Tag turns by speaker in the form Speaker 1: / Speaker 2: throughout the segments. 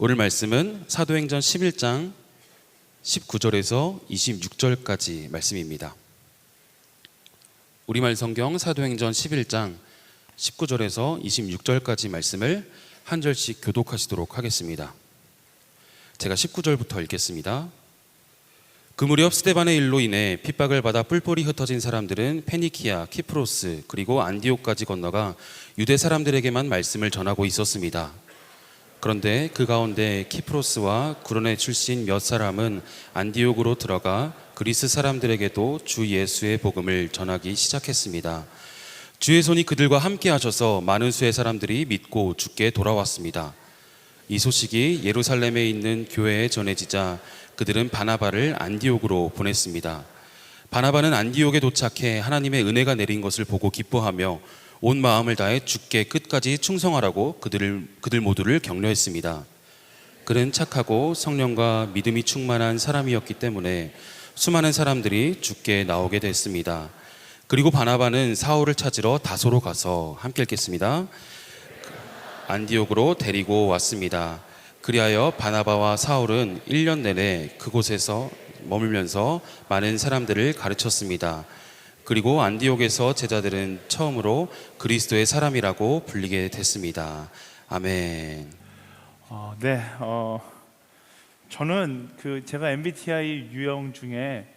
Speaker 1: 오늘 말씀은 사도행전 11장 19절에서 26절까지 말씀입니다. 우리말 성경 사도행전 11장 19절에서 26절까지 말씀을 한 절씩 교독하시도록 하겠습니다. 제가 19절부터 읽겠습니다. 그 무렵 스데반의 일로 인해 핍박을 받아 뿔뿔이 흩어진 사람들은 페니키아, 키프로스 그리고 안디옥까지 건너가 유대 사람들에게만 말씀을 전하고 있었습니다. 그런데 그 가운데 키프로스와 구레네 출신 몇 사람은 안디옥으로 들어가 그리스 사람들에게도 주 예수의 복음을 전하기 시작했습니다. 주의 손이 그들과 함께 하셔서 많은 수의 사람들이 믿고 주께 돌아왔습니다. 이 소식이 예루살렘에 있는 교회에 전해지자 그들은 바나바를 안디옥으로 보냈습니다. 바나바는 안디옥에 도착해 하나님의 은혜가 내린 것을 보고 기뻐하며 온 마음을 다해 주께 끝까지 충성하라고 그들 모두를 격려했습니다. 그는 착하고 성령과 믿음이 충만한 사람이었기 때문에 수많은 사람들이 주께 나오게 됐습니다. 그리고 바나바는 사울을 찾으러 다소로 가서 함께 읽겠습니다. 안디옥으로 데리고 왔습니다. 그리하여 바나바와 사울은 1년 내내 그곳에서 머물면서 많은 사람들을 가르쳤습니다. 그리고 안디옥에서 제자들은 처음으로 그리스도의 사람이라고 불리게 됐습니다. 아멘.
Speaker 2: 저는 제가 MBTI 유형 중에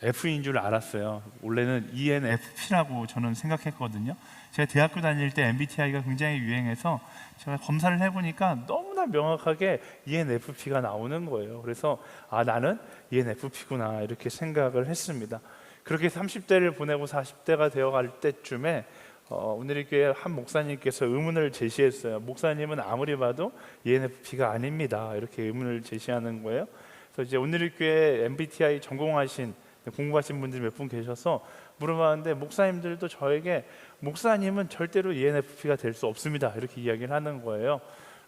Speaker 2: F인 줄 알았어요. 원래는 ENFP라고 저는 생각했거든요. 제가 대학교 다닐 때 MBTI가 굉장히 유행해서 제가 검사를 해보니까 너무나 명확하게 ENFP가 나오는 거예요. 그래서 나는 ENFP구나 이렇게 생각을 했습니다. 그렇게 30대를 보내고 40대가 되어갈 때쯤에 오늘의 교회 한 목사님께서 의문을 제시했어요. 목사님은 아무리 봐도 ENFP가 아닙니다. 이렇게 의문을 제시하는 거예요. 그래서 이제 오늘의 교회 MBTI 전공하신 공부하신 분들이 몇 분 계셔서 물어봤는데 목사님들도 저에게 목사님은 절대로 ENFP가 될 수 없습니다. 이렇게 이야기를 하는 거예요.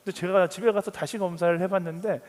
Speaker 2: 근데 제가 집에 가서 다시 검사를 해봤는데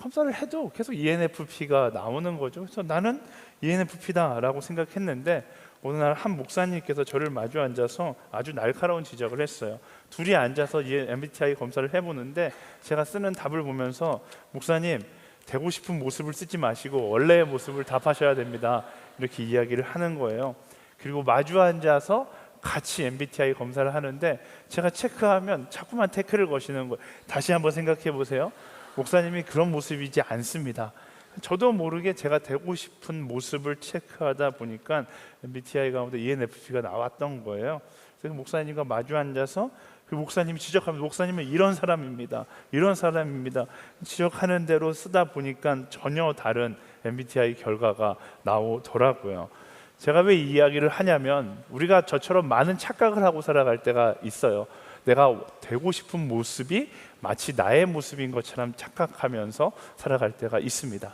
Speaker 2: 검사를 해도 계속 ENFP가 나오는 거죠. 그래서 나는 ENFP다 라고 생각했는데 어느 날 한 목사님께서 저를 마주 앉아서 아주 날카로운 지적을 했어요. 둘이 앉아서 MBTI 검사를 해보는데 제가 쓰는 답을 보면서 목사님 되고 싶은 모습을 쓰지 마시고 원래의 모습을 답하셔야 됩니다. 이렇게 이야기를 하는 거예요. 그리고 마주 앉아서 같이 MBTI 검사를 하는데 제가 체크하면 자꾸만 태클을 거시는 거예요. 다시 한번 생각해 보세요. 목사님이 그런 모습이지 않습니다. 저도 모르게 제가 되고 싶은 모습을 체크하다 보니까 MBTI 가운데 ENFP가 나왔던 거예요. 그래서 목사님과 마주 앉아서 그 목사님이 지적하면 목사님은 이런 사람입니다. 이런 사람입니다. 지적하는 대로 쓰다 보니까 전혀 다른 MBTI 결과가 나오더라고요. 제가 왜 이 이야기를 하냐면 우리가 저처럼 많은 착각을 하고 살아갈 때가 있어요. 내가 되고 싶은 모습이 마치 나의 모습인 것처럼 착각하면서 살아갈 때가 있습니다.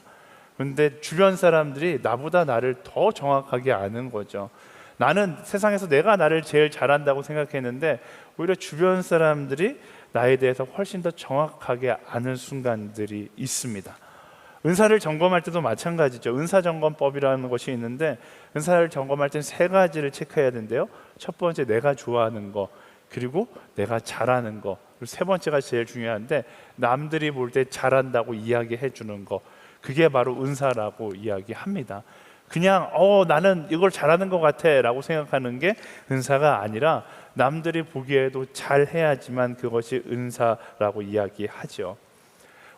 Speaker 2: 그런데 주변 사람들이 나보다 나를 더 정확하게 아는 거죠. 나는 세상에서 내가 나를 제일 잘한다고 생각했는데 오히려 주변 사람들이 나에 대해서 훨씬 더 정확하게 아는 순간들이 있습니다. 은사를 점검할 때도 마찬가지죠. 은사점검법이라는 것이 있는데 은사를 점검할 때는 3가지를 체크해야 된대요. 첫 번째, 내가 좋아하는 거, 그리고 내가 잘하는 거, 그리고 3번째가 제일 중요한데 남들이 볼 때 잘한다고 이야기해 주는 거, 그게 바로 은사라고 이야기합니다. 그냥 나는 이걸 잘하는 것 같아 라고 생각하는 게 은사가 아니라 남들이 보기에도 잘해야지만 그것이 은사라고 이야기하죠.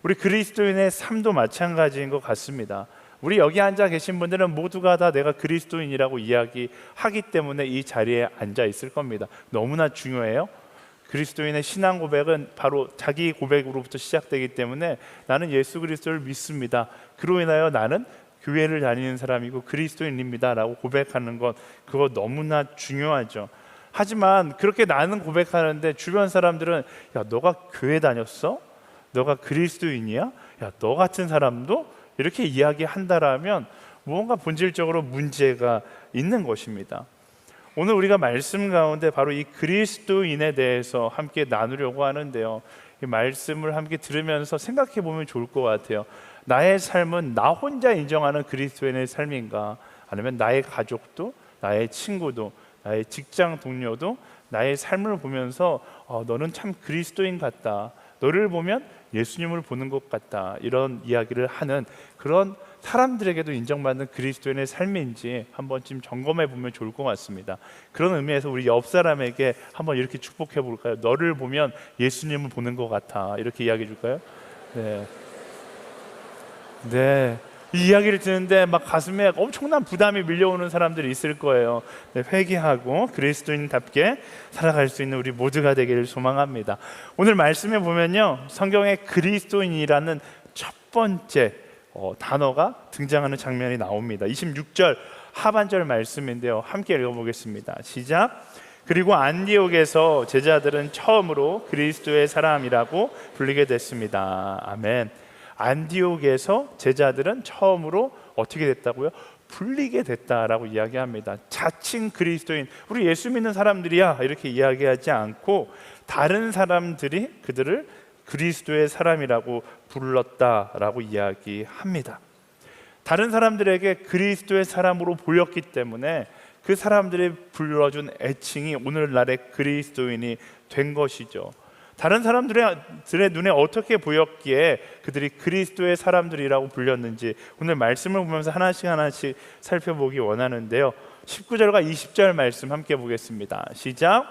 Speaker 2: 우리 그리스도인의 삶도 마찬가지인 것 같습니다. 우리 여기 앉아 계신 분들은 모두가 다 내가 그리스도인이라고 이야기하기 때문에 이 자리에 앉아 있을 겁니다. 너무나 중요해요. 그리스도인의 신앙 고백은 바로 자기 고백으로부터 시작되기 때문에 나는 예수 그리스도를 믿습니다. 그로 인하여 나는 교회를 다니는 사람이고 그리스도인입니다 라고 고백하는 것, 그거 너무나 중요하죠. 하지만 그렇게 나는 고백하는데 주변 사람들은 야, 너가 교회 다녔어? 너가 그리스도인이야? 야, 너 같은 사람도? 이렇게 이야기한다라면 무언가 본질적으로 문제가 있는 것입니다. 오늘 우리가 말씀 가운데 바로 이 그리스도인에 대해서 함께 나누려고 하는데요, 이 말씀을 함께 들으면서 생각해 보면 좋을 것 같아요. 나의 삶은 나 혼자 인정하는 그리스도인의 삶인가? 아니면 나의 가족도, 나의 친구도, 나의 직장 동료도 나의 삶을 보면서 너는 참 그리스도인 같다 너를 보면 예수님을 보는 것 같다. 이런 이야기를 하는 그런 사람들에게도 인정받는 그리스도인의 삶인지 한 번쯤 점검해 보면 좋을 것 같습니다. 그런 의미에서 우리 옆 사람에게 한번 이렇게 축복해 볼까요? 너를 보면 예수님을 보는 것 같아. 이렇게 이야기해 줄까요? 네. 네. 이 이야기를 듣는데 막 가슴에 엄청난 부담이 밀려오는 사람들이 있을 거예요. 네, 회개하고 그리스도인답게 살아갈 수 있는 우리 모두가 되기를 소망합니다. 오늘 말씀에 보면요, 성경에 그리스도인이라는 첫 번째 단어가 등장하는 장면이 나옵니다. 26절 하반절 말씀인데요, 함께 읽어보겠습니다. 시작. 그리고 안디옥에서 제자들은 처음으로 그리스도의 사람이라고 불리게 됐습니다. 아멘. 안디옥에서 제자들은 처음으로 어떻게 됐다고요? 불리게 됐다라고 이야기합니다. 자칭 그리스도인, 우리 예수 믿는 사람들이야 이렇게 이야기하지 않고 다른 사람들이 그들을 그리스도의 사람이라고 불렀다라고 이야기합니다. 다른 사람들에게 그리스도의 사람으로 보였기 때문에 그 사람들이 불러준 애칭이 오늘날의 그리스도인이 된 것이죠. 다른 사람들의 눈에 어떻게 보였기에 그들이 그리스도의 사람들이라고 불렸는지 오늘 말씀을 보면서 하나씩 살펴보기 원하는데요, 19절과 20절 말씀 함께 보겠습니다. 시작.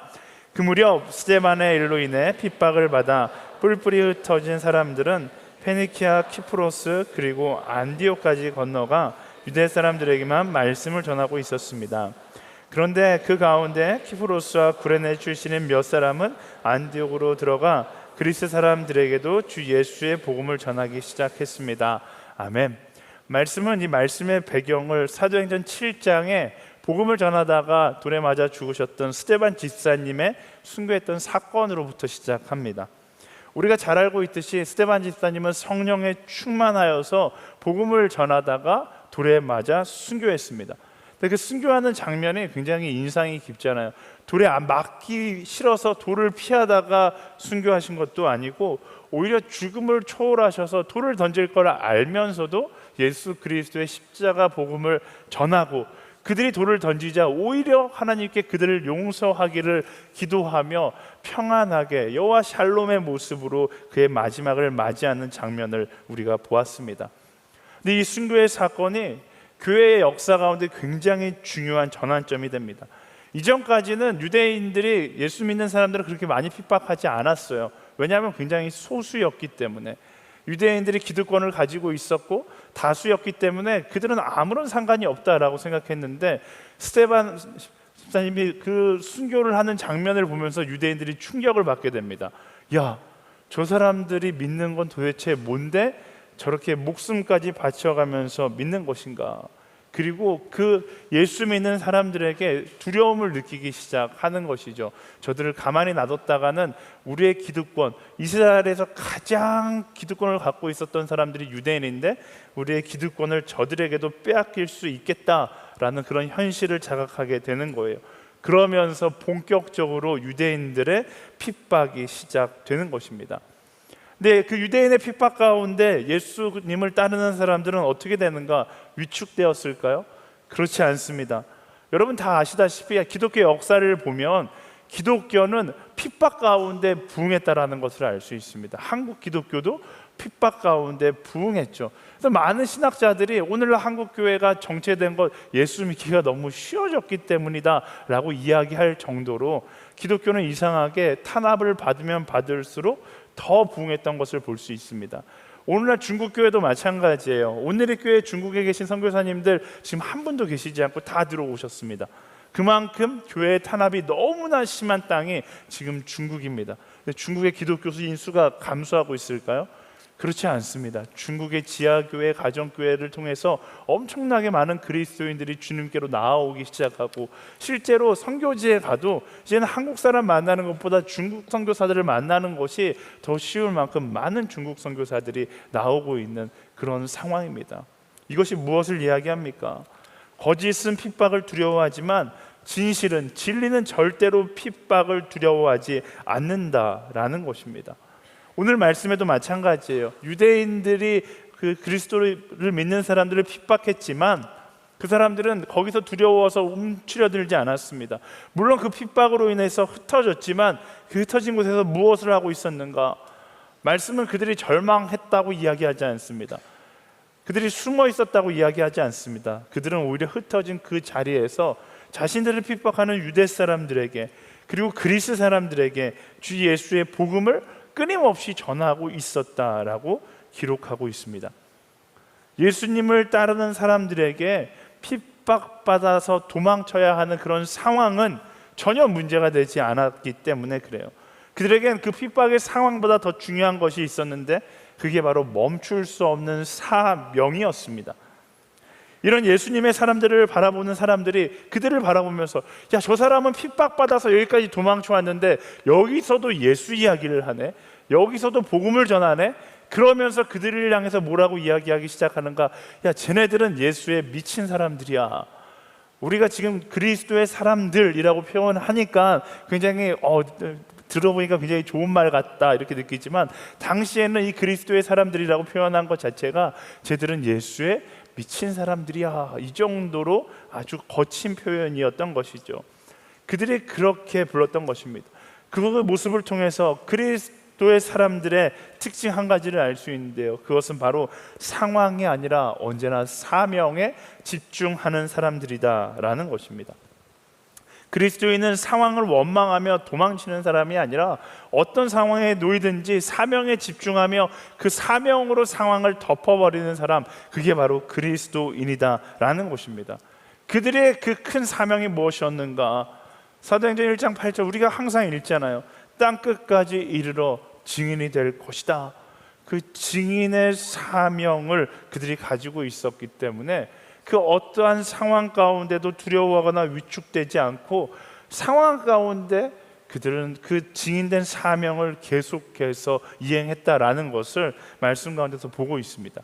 Speaker 2: 그 무렵 스데반의 일로 인해 핍박을 받아 뿔뿔이 흩어진 사람들은 페니키아, 키프로스 그리고 안디옥까지 건너가 유대 사람들에게만 말씀을 전하고 있었습니다. 그런데 그 가운데 키프로스와 구레네 출신인 몇 사람은 안디옥으로 들어가 그리스 사람들에게도 주 예수의 복음을 전하기 시작했습니다. 아멘. 말씀은 이 말씀의 배경을 사도행전 7장에 복음을 전하다가 돌에 맞아 죽으셨던 스데반 집사님의 순교했던 사건으로부터 시작합니다. 우리가 잘 알고 있듯이 스데반 집사님은 성령에 충만하여서 복음을 전하다가 돌에 맞아 순교했습니다. 그 순교하는 장면이 굉장히 인상이 깊잖아요. 돌에 맞기 싫어서 돌을 피하다가 순교하신 것도 아니고 오히려 죽음을 초월하셔서 돌을 던질 걸 알면서도 예수 그리스도의 십자가 복음을 전하고 그들이 돌을 던지자 오히려 하나님께 그들을 용서하기를 기도하며 평안하게 여호와 샬롬의 모습으로 그의 마지막을 맞이하는 장면을 우리가 보았습니다. 근데 이 순교의 사건이 교회의 역사 가운데 굉장히 중요한 전환점이 됩니다. 이전까지는 유대인들이 예수 믿는 사람들을 그렇게 많이 핍박하지 않았어요. 왜냐하면 굉장히 소수였기 때문에, 유대인들이 기득권을 가지고 있었고 다수였기 때문에 그들은 아무런 상관이 없다라고 생각했는데, 스데반 집사님이 그 순교를 하는 장면을 보면서 유대인들이 충격을 받게 됩니다. 야, 저 사람들이 믿는 건 도대체 뭔데 저렇게 목숨까지 바쳐가면서 믿는 것인가? 그리고 그 예수 믿는 사람들에게 두려움을 느끼기 시작하는 것이죠. 저들을 가만히 놔뒀다가는 우리의 기득권, 이스라엘에서 가장 기득권을 갖고 있었던 사람들이 유대인인데 우리의 기득권을 저들에게도 빼앗길 수 있겠다라는 그런 현실을 자각하게 되는 거예요. 그러면서 본격적으로 유대인들의 핍박이 시작되는 것입니다. 근데 그 유대인의 핍박 가운데 예수님을 따르는 사람들은 어떻게 되는가? 위축되었을까요? 그렇지 않습니다. 여러분 다 아시다시피 기독교 역사를 보면 기독교는 핍박 가운데 부흥했다라는 것을 알 수 있습니다. 한국 기독교도 핍박 가운데 부흥했죠. 그래서 많은 신학자들이 오늘날 한국 교회가 정체된 것 예수 믿기가 너무 쉬워졌기 때문이다라고 이야기할 정도로 기독교는 이상하게 탄압을 받으면 받을수록 더 부흥했던 것을 볼 수 있습니다. 오늘날 중국 교회도 마찬가지예요. 오늘의 교회 중국에 계신 선교사님들 지금 한 분도 계시지 않고 다 들어오셨습니다. 그만큼 교회의 탄압이 너무나 심한 땅이 지금 중국입니다. 근데 중국의 기독교 인수가 감소하고 있을까요? 그렇지 않습니다. 중국의 지하교회, 가정교회를 통해서 엄청나게 많은 그리스도인들이 주님께로 나아오기 시작하고, 실제로 선교지에 가도 이제는 한국 사람 만나는 것보다 중국 선교사들을 만나는 것이 더 쉬울 만큼 많은 중국 선교사들이 나오고 있는 그런 상황입니다. 이것이 무엇을 이야기합니까? 거짓은 핍박을 두려워하지만 진리는 절대로 핍박을 두려워하지 않는다라는 것입니다. 오늘 말씀에도 마찬가지예요. 유대인들이 그 그리스도를 믿는 사람들을 핍박했지만 그 사람들은 거기서 두려워서 움츠려들지 않았습니다. 물론 그 핍박으로 인해서 흩어졌지만 그 흩어진 곳에서 무엇을 하고 있었는가? 말씀은 그들이 절망했다고 이야기하지 않습니다. 그들이 숨어 있었다고 이야기하지 않습니다. 그들은 오히려 흩어진 그 자리에서 자신들을 핍박하는 유대 사람들에게, 그리고 그리스 사람들에게 주 예수의 복음을 끊임없이 전하고 있었다라고 기록하고 있습니다. 예수님을 따르는 사람들에게 핍박받아서 도망쳐야 하는 그런 상황은 전혀 문제가 되지 않았기 때문에 그래요. 그들에겐 그 핍박의 상황보다 더 중요한 것이 있었는데, 그게 바로 멈출 수 없는 사명이었습니다. 이런 예수님의 사람들을 바라보는 사람들이 그들을 바라보면서, 야, 저 사람은 핍박받아서 여기까지 도망쳐 왔는데 여기서도 예수 이야기를 하네, 여기서도 복음을 전하네. 그러면서 그들을 향해서 뭐라고 이야기하기 시작하는가? 야, 쟤네들은 예수에 미친 사람들이야. 우리가 지금 그리스도의 사람들이라고 표현하니까 굉장히 들어보니까 굉장히 좋은 말 같다 이렇게 느끼지만, 당시에는 이 그리스도의 사람들이라고 표현한 것 자체가 쟤들은 예수에 미친 사람들이야, 이 정도로 아주 거친 표현이었던 것이죠. 그들이 그렇게 불렀던 것입니다. 그 모습을 통해서 그리스도의 사람들의 특징 한 가지를 알 수 있는데요, 그것은 바로 상황이 아니라 언제나 사명에 집중하는 사람들이다라는 것입니다. 그리스도인은 상황을 원망하며 도망치는 사람이 아니라 어떤 상황에 놓이든지 사명에 집중하며 그 사명으로 상황을 덮어버리는 사람, 그게 바로 그리스도인이다라는 것입니다. 그들의 그 큰 사명이 무엇이었는가? 사도행전 1장 8절 우리가 항상 읽잖아요. 땅끝까지 이르러 증인이 될 것이다. 그 증인의 사명을 그들이 가지고 있었기 때문에 그 어떠한 상황 가운데도 두려워하거나 위축되지 않고, 상황 가운데 그들은 그 증인된 사명을 계속해서 이행했다라는 것을 말씀 가운데서 보고 있습니다.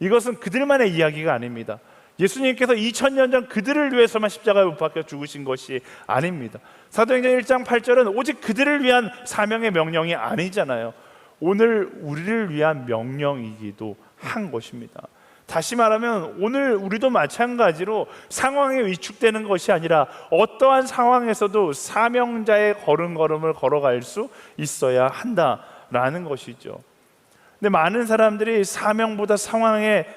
Speaker 2: 이것은 그들만의 이야기가 아닙니다. 예수님께서 2000년 전 그들을 위해서만 십자가에 못 박혀 죽으신 것이 아닙니다. 사도행전 1장 8절은 오직 그들을 위한 사명의 명령이 아니잖아요. 오늘 우리를 위한 명령이기도 한 것입니다. 다시 말하면 오늘 우리도 마찬가지로 상황에 위축되는 것이 아니라 어떠한 상황에서도 사명자의 걸음걸음을 걸어갈 수 있어야 한다라는 것이죠. 근데 많은 사람들이 사명보다 상황에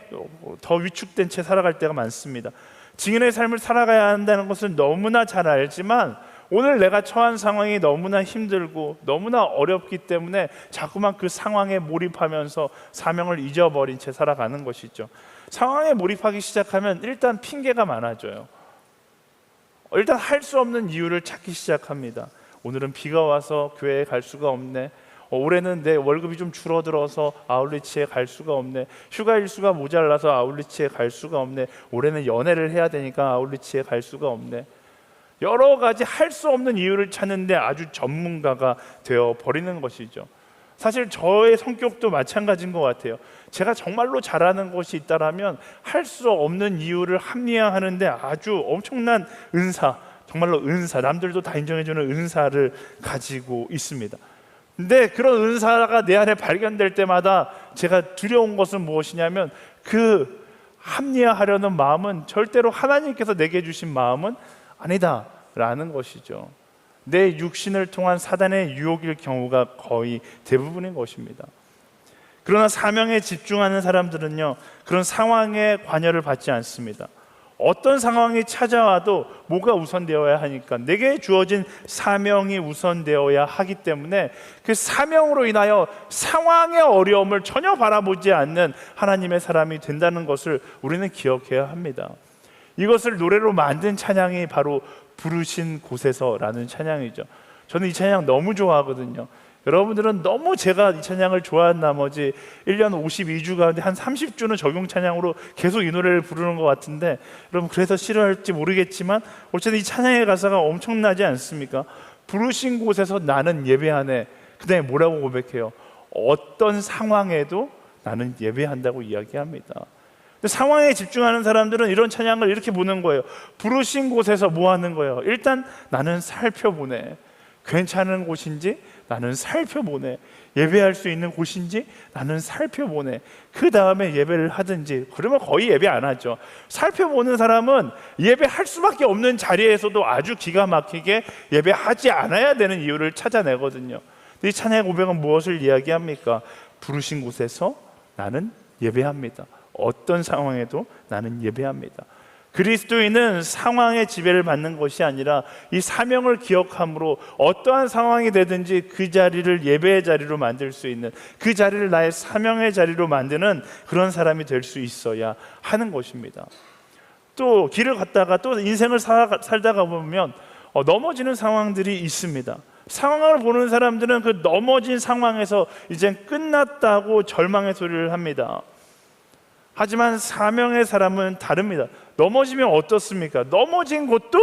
Speaker 2: 더 위축된 채 살아갈 때가 많습니다. 증인의 삶을 살아가야 한다는 것을 너무나 잘 알지만, 오늘 내가 처한 상황이 너무나 힘들고 너무나 어렵기 때문에 자꾸만 그 상황에 몰입하면서 사명을 잊어버린 채 살아가는 것이죠. 상황에 몰입하기 시작하면 일단 핑계가 많아져요. 일단 할 수 없는 이유를 찾기 시작합니다. 오늘은 비가 와서 교회에 갈 수가 없네. 올해는 내 월급이 좀 줄어들어서 아울리치에 갈 수가 없네. 휴가 일수가 모자라서 아울리치에 갈 수가 없네. 올해는 연애를 해야 되니까 아울리치에 갈 수가 없네. 여러 가지 할 수 없는 이유를 찾는데 아주 전문가가 되어 버리는 것이죠. 사실 저의 성격도 마찬가지인 것 같아요. 제가 정말로 잘하는 것이 있다라면 할 수 없는 이유를 합리화하는데 아주 엄청난 은사, 정말로 은사, 남들도 다 인정해주는 은사를 가지고 있습니다. 근데 그런 은사가 내 안에 발견될 때마다 제가 두려운 것은 무엇이냐면, 그 합리화하려는 마음은 절대로 하나님께서 내게 주신 마음은 아니다라는 것이죠. 내 육신을 통한 사단의 유혹일 경우가 거의 대부분인 것입니다. 그러나 사명에 집중하는 사람들은요, 그런 상황에 관여를 받지 않습니다. 어떤 상황이 찾아와도 뭐가 우선되어야 하니까, 내게 주어진 사명이 우선되어야 하기 때문에 그 사명으로 인하여 상황의 어려움을 전혀 바라보지 않는 하나님의 사람이 된다는 것을 우리는 기억해야 합니다. 이것을 노래로 만든 찬양이 바로 부르신 곳에서라는 찬양이죠. 저는 이 찬양 너무 좋아하거든요. 여러분들은 너무 제가 이 찬양을 좋아한 나머지 1년 52주 가운데 한 30주는 적용 찬양으로 계속 이 노래를 부르는 것 같은데, 여러분 그래서 싫어할지 모르겠지만 어쨌든 이 찬양의 가사가 엄청나지 않습니까? 부르신 곳에서 나는 예배하네. 그 다음에 뭐라고 고백해요? 어떤 상황에도 나는 예배한다고 이야기합니다. 근데 상황에 집중하는 사람들은 이런 찬양을 이렇게 보는 거예요. 부르신 곳에서 뭐 하는 거예요? 일단 나는 살펴보네. 괜찮은 곳인지 나는 살펴보네. 예배할 수 있는 곳인지 나는 살펴보네. 그 다음에 예배를 하든지. 그러면 거의 예배 안 하죠. 살펴보는 사람은 예배할 수밖에 없는 자리에서도 아주 기가 막히게 예배하지 않아야 되는 이유를 찾아내거든요. 이 찬양의 고백은 무엇을 이야기합니까? 부르신 곳에서 나는 예배합니다. 어떤 상황에도 나는 예배합니다. 그리스도인은 상황의 지배를 받는 것이 아니라 이 사명을 기억함으로 어떠한 상황이 되든지 그 자리를 예배의 자리로 만들 수 있는, 그 자리를 나의 사명의 자리로 만드는 그런 사람이 될 수 있어야 하는 것입니다. 또 길을 걷다가 또 인생을 살다가 보면 넘어지는 상황들이 있습니다. 상황을 보는 사람들은 그 넘어진 상황에서 이젠 끝났다고 절망의 소리를 합니다. 하지만 사명의 사람은 다릅니다. 넘어지면 어떻습니까? 넘어진 곳도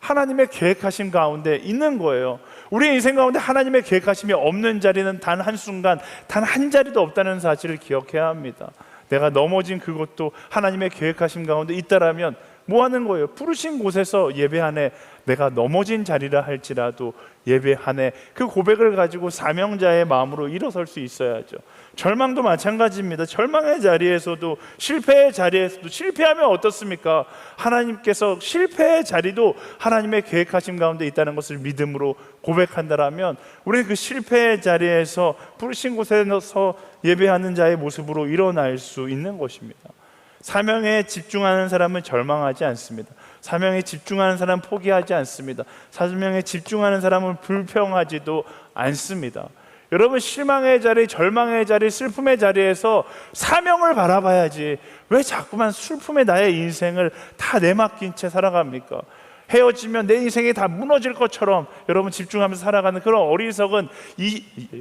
Speaker 2: 하나님의 계획하심 가운데 있는 거예요. 우리 인생 가운데 하나님의 계획하심이 없는 자리는 단 한순간, 단 한 자리도 없다는 사실을 기억해야 합니다. 내가 넘어진 그곳도 하나님의 계획하심 가운데 있다라면 뭐 하는 거예요? 부르신 곳에서 예배하네. 내가 넘어진 자리라 할지라도 예배하네. 그 고백을 가지고 사명자의 마음으로 일어설 수 있어야죠. 절망도 마찬가지입니다. 절망의 자리에서도, 실패의 자리에서도, 실패하면 어떻습니까? 하나님께서 실패의 자리도 하나님의 계획하심 가운데 있다는 것을 믿음으로 고백한다라면 우리는 그 실패의 자리에서 부르신 곳에서 예배하는 자의 모습으로 일어날 수 있는 것입니다. 사명에 집중하는 사람은 절망하지 않습니다. 사명에 집중하는 사람은 포기하지 않습니다. 사명에 집중하는 사람은 불평하지도 않습니다. 여러분, 실망의 자리, 절망의 자리, 슬픔의 자리에서 사명을 바라봐야지 왜 자꾸만 슬픔에 나의 인생을 다 내맡긴 채 살아갑니까? 헤어지면 내 인생이 다 무너질 것처럼 여러분 집중하면서 살아가는 그런 어리석은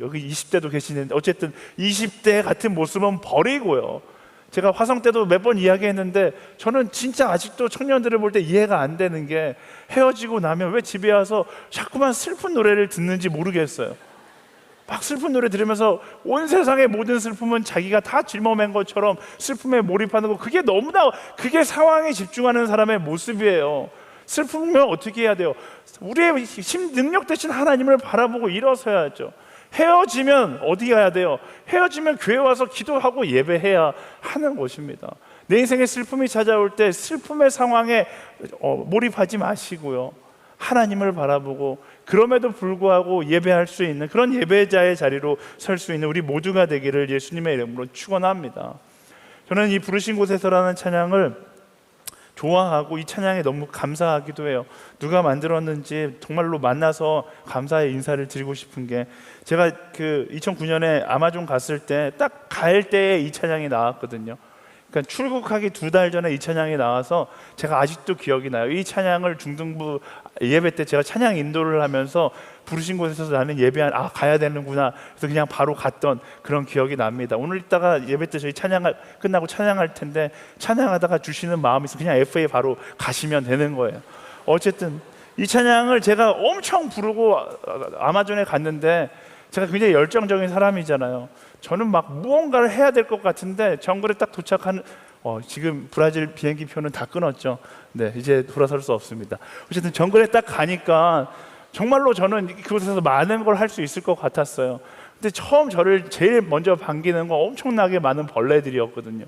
Speaker 2: 여기 20대도 계시는데 어쨌든 20대 같은 모습은 버리고요. 제가 화성 때도 몇 번 이야기했는데 저는 진짜 아직도 청년들을 볼 때 이해가 안 되는 게 헤어지고 나면 왜 집에 와서 자꾸만 슬픈 노래를 듣는지 모르겠어요. 막 슬픈 노래 들으면서 온 세상의 모든 슬픔은 자기가 다 짊어맨 것처럼 슬픔에 몰입하는 거, 그게 너무나, 그게 상황에 집중하는 사람의 모습이에요. 슬프면 어떻게 해야 돼요? 우리의 힘, 능력 대신 하나님을 바라보고 일어서야죠. 헤어지면 어디 가야 돼요? 헤어지면 교회 와서 기도하고 예배해야 하는 것입니다. 내 인생에 슬픔이 찾아올 때 슬픔의 상황에 몰입하지 마시고요, 하나님을 바라보고 그럼에도 불구하고 예배할 수 있는 그런 예배자의 자리로 설 수 있는 우리 모두가 되기를 예수님의 이름으로 축원합니다. 저는 이 부르신 곳에서라는 찬양을 좋아하고 이 찬양에 너무 감사하기도 해요. 누가 만들었는지 정말로 만나서 감사의 인사를 드리고 싶은 게, 제가 그 2009년에 아마존 갔을 때 딱 갈 때에 이 찬양이 나왔거든요. 그러니까 출국하기 2달 전에 이 찬양이 나와서 제가 아직도 기억이 나요. 이 찬양을 중등부 예배 때 제가 찬양 인도를 하면서 부르신 곳에서 나는 가야 되는구나. 그래서 그냥 바로 갔던 그런 기억이 납니다. 오늘 이따가 예배 때 저희 끝나고 찬양할 텐데 찬양하다가 주시는 마음이 있어 그냥 FA 바로 가시면 되는 거예요. 어쨌든 이 찬양을 제가 엄청 부르고 아마존에 갔는데, 제가 굉장히 열정적인 사람이잖아요. 저는 막 무언가를 해야 될 것 같은데 정글에 딱 도착하는 지금 브라질 비행기 표는 다 끊었죠. 네, 이제 돌아설 수 없습니다. 어쨌든 정글에 딱 가니까 정말로 저는 그곳에서 많은 걸 할 수 있을 것 같았어요. 근데 처음 저를 제일 먼저 반기는 건 엄청나게 많은 벌레들이었거든요.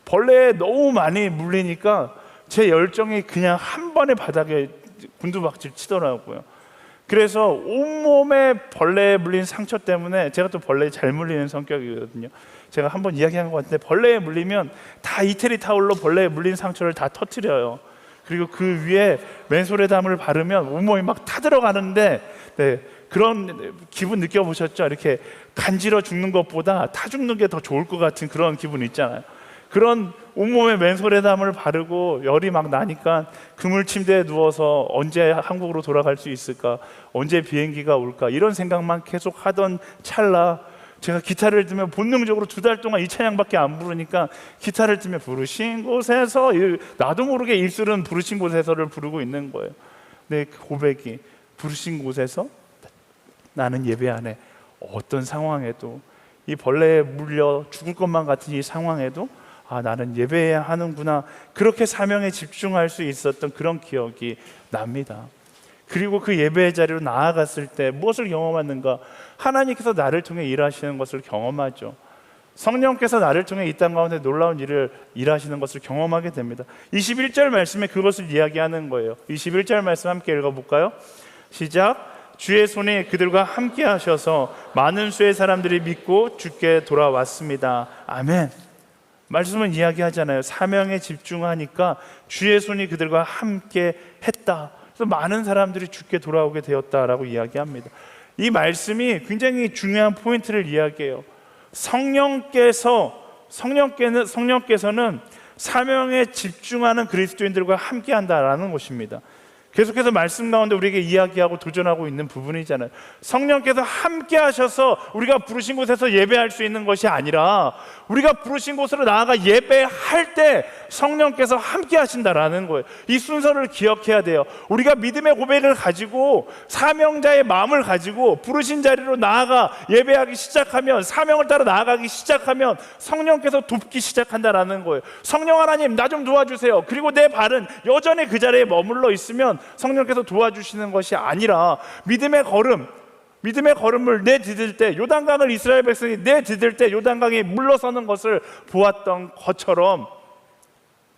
Speaker 2: 벌레에 너무 많이 물리니까 제 열정이 그냥 한 번에 바닥에 gun두박질 치더라고요. 그래서 온몸에 벌레에 물린 상처 때문에, 제가 또 벌레에 잘 물리는 성격이거든요. 제가 한번 이야기한 것 같은데 벌레에 물리면 다 이태리 타올로 벌레에 물린 상처를 다 터뜨려요. 그리고 그 위에 맨솔에담을 바르면 온몸이 막 타들어가는데, 네, 그런 기분 느껴보셨죠? 이렇게 간지러 죽는 것보다 타 죽는 게 더 좋을 것 같은 그런 기분 있잖아요. 그런 온몸에 맨솔에담을 바르고 열이 막 나니까 그물 침대에 누워서 언제 한국으로 돌아갈 수 있을까, 언제 비행기가 올까, 이런 생각만 계속 하던 찰나 제가 기타를 들면 본능적으로 2달 동안 이 찬양밖에 안 부르니까 기타를 들면 부르신 곳에서, 나도 모르게 입술은 부르신 곳에서를 부르고 있는 거예요. 내 고백이 부르신 곳에서 나는 예배하네. 어떤 상황에도, 이 벌레에 물려 죽을 것만 같은 이 상황에도 나는 예배해야 하는구나, 그렇게 사명에 집중할 수 있었던 그런 기억이 납니다. 그리고 그 예배의 자리로 나아갔을 때 무엇을 경험하는가? 하나님께서 나를 통해 일하시는 것을 경험하죠. 성령께서 나를 통해 이 땅 가운데 놀라운 일을 일하시는 것을 경험하게 됩니다. 21절 말씀에 그것을 이야기하는 거예요. 21절 말씀 함께 읽어볼까요? 시작. 주의 손이 그들과 함께 하셔서 많은 수의 사람들이 믿고 주께 돌아왔습니다. 아멘. 말씀은 이야기하잖아요. 사명에 집중하니까 주의 손이 그들과 함께 했다. 그래서 많은 사람들이 주께 돌아오게 되었다라고 이야기합니다. 이 말씀이 굉장히 중요한 포인트를 이야기해요. 성령께서는 사명에 집중하는 그리스도인들과 함께 한다라는 것입니다. 계속해서 말씀 가운데 우리에게 이야기하고 도전하고 있는 부분이잖아요. 성령께서 함께 하셔서 우리가 부르신 곳에서 예배할 수 있는 것이 아니라 우리가 부르신 곳으로 나아가 예배할 때 성령께서 함께 하신다라는 거예요. 이 순서를 기억해야 돼요. 우리가 믿음의 고백을 가지고 사명자의 마음을 가지고 부르신 자리로 나아가 예배하기 시작하면, 사명을 따라 나아가기 시작하면 성령께서 돕기 시작한다라는 거예요. 성령 하나님, 나 좀 도와주세요. 그리고 내 발은 여전히 그 자리에 머물러 있으면 성령께서 도와주시는 것이 아니라 믿음의 걸음을 내디딜 때, 요단강을 이스라엘 백성이 내디딜 때 요단강이 물러서는 것을 보았던 것처럼,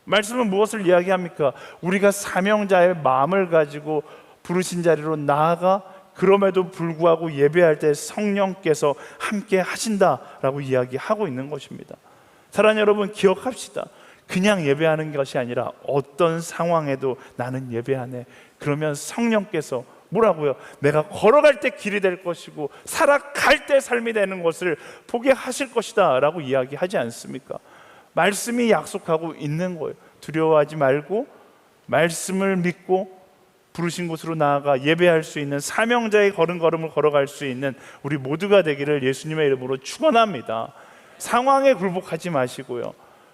Speaker 2: 말씀은 무엇을 이야기합니까? 우리가 사명자의 마음을 가지고 부르신 자리로 나아가 그럼에도 불구하고 예배할 때 성령께서 함께 하신다라고 이야기하고 있는 것입니다. 사랑하는 여러분, 기억합시다. 그냥 예배하는 것이 아니라 어떤 상황에도 나는 예배하네. 그러면 성령께서 뭐라고요? 내가 걸어갈 때 길이 될 것이고 살아갈 때 삶이 되는 것을 보게 하실 것이다 라고 이야기하지 않습니까? 말씀이 약속하고 있는 거예요. 두려워하지 말고 말씀을 믿고 부르신 곳으로 나아가 예배할 수 있는 사명자의 걸음걸음을 걸어갈 수 있는 우리 모두가 되기를 예수님의 이름으로 축원합니다. 상황에 굴복하지 마시고요,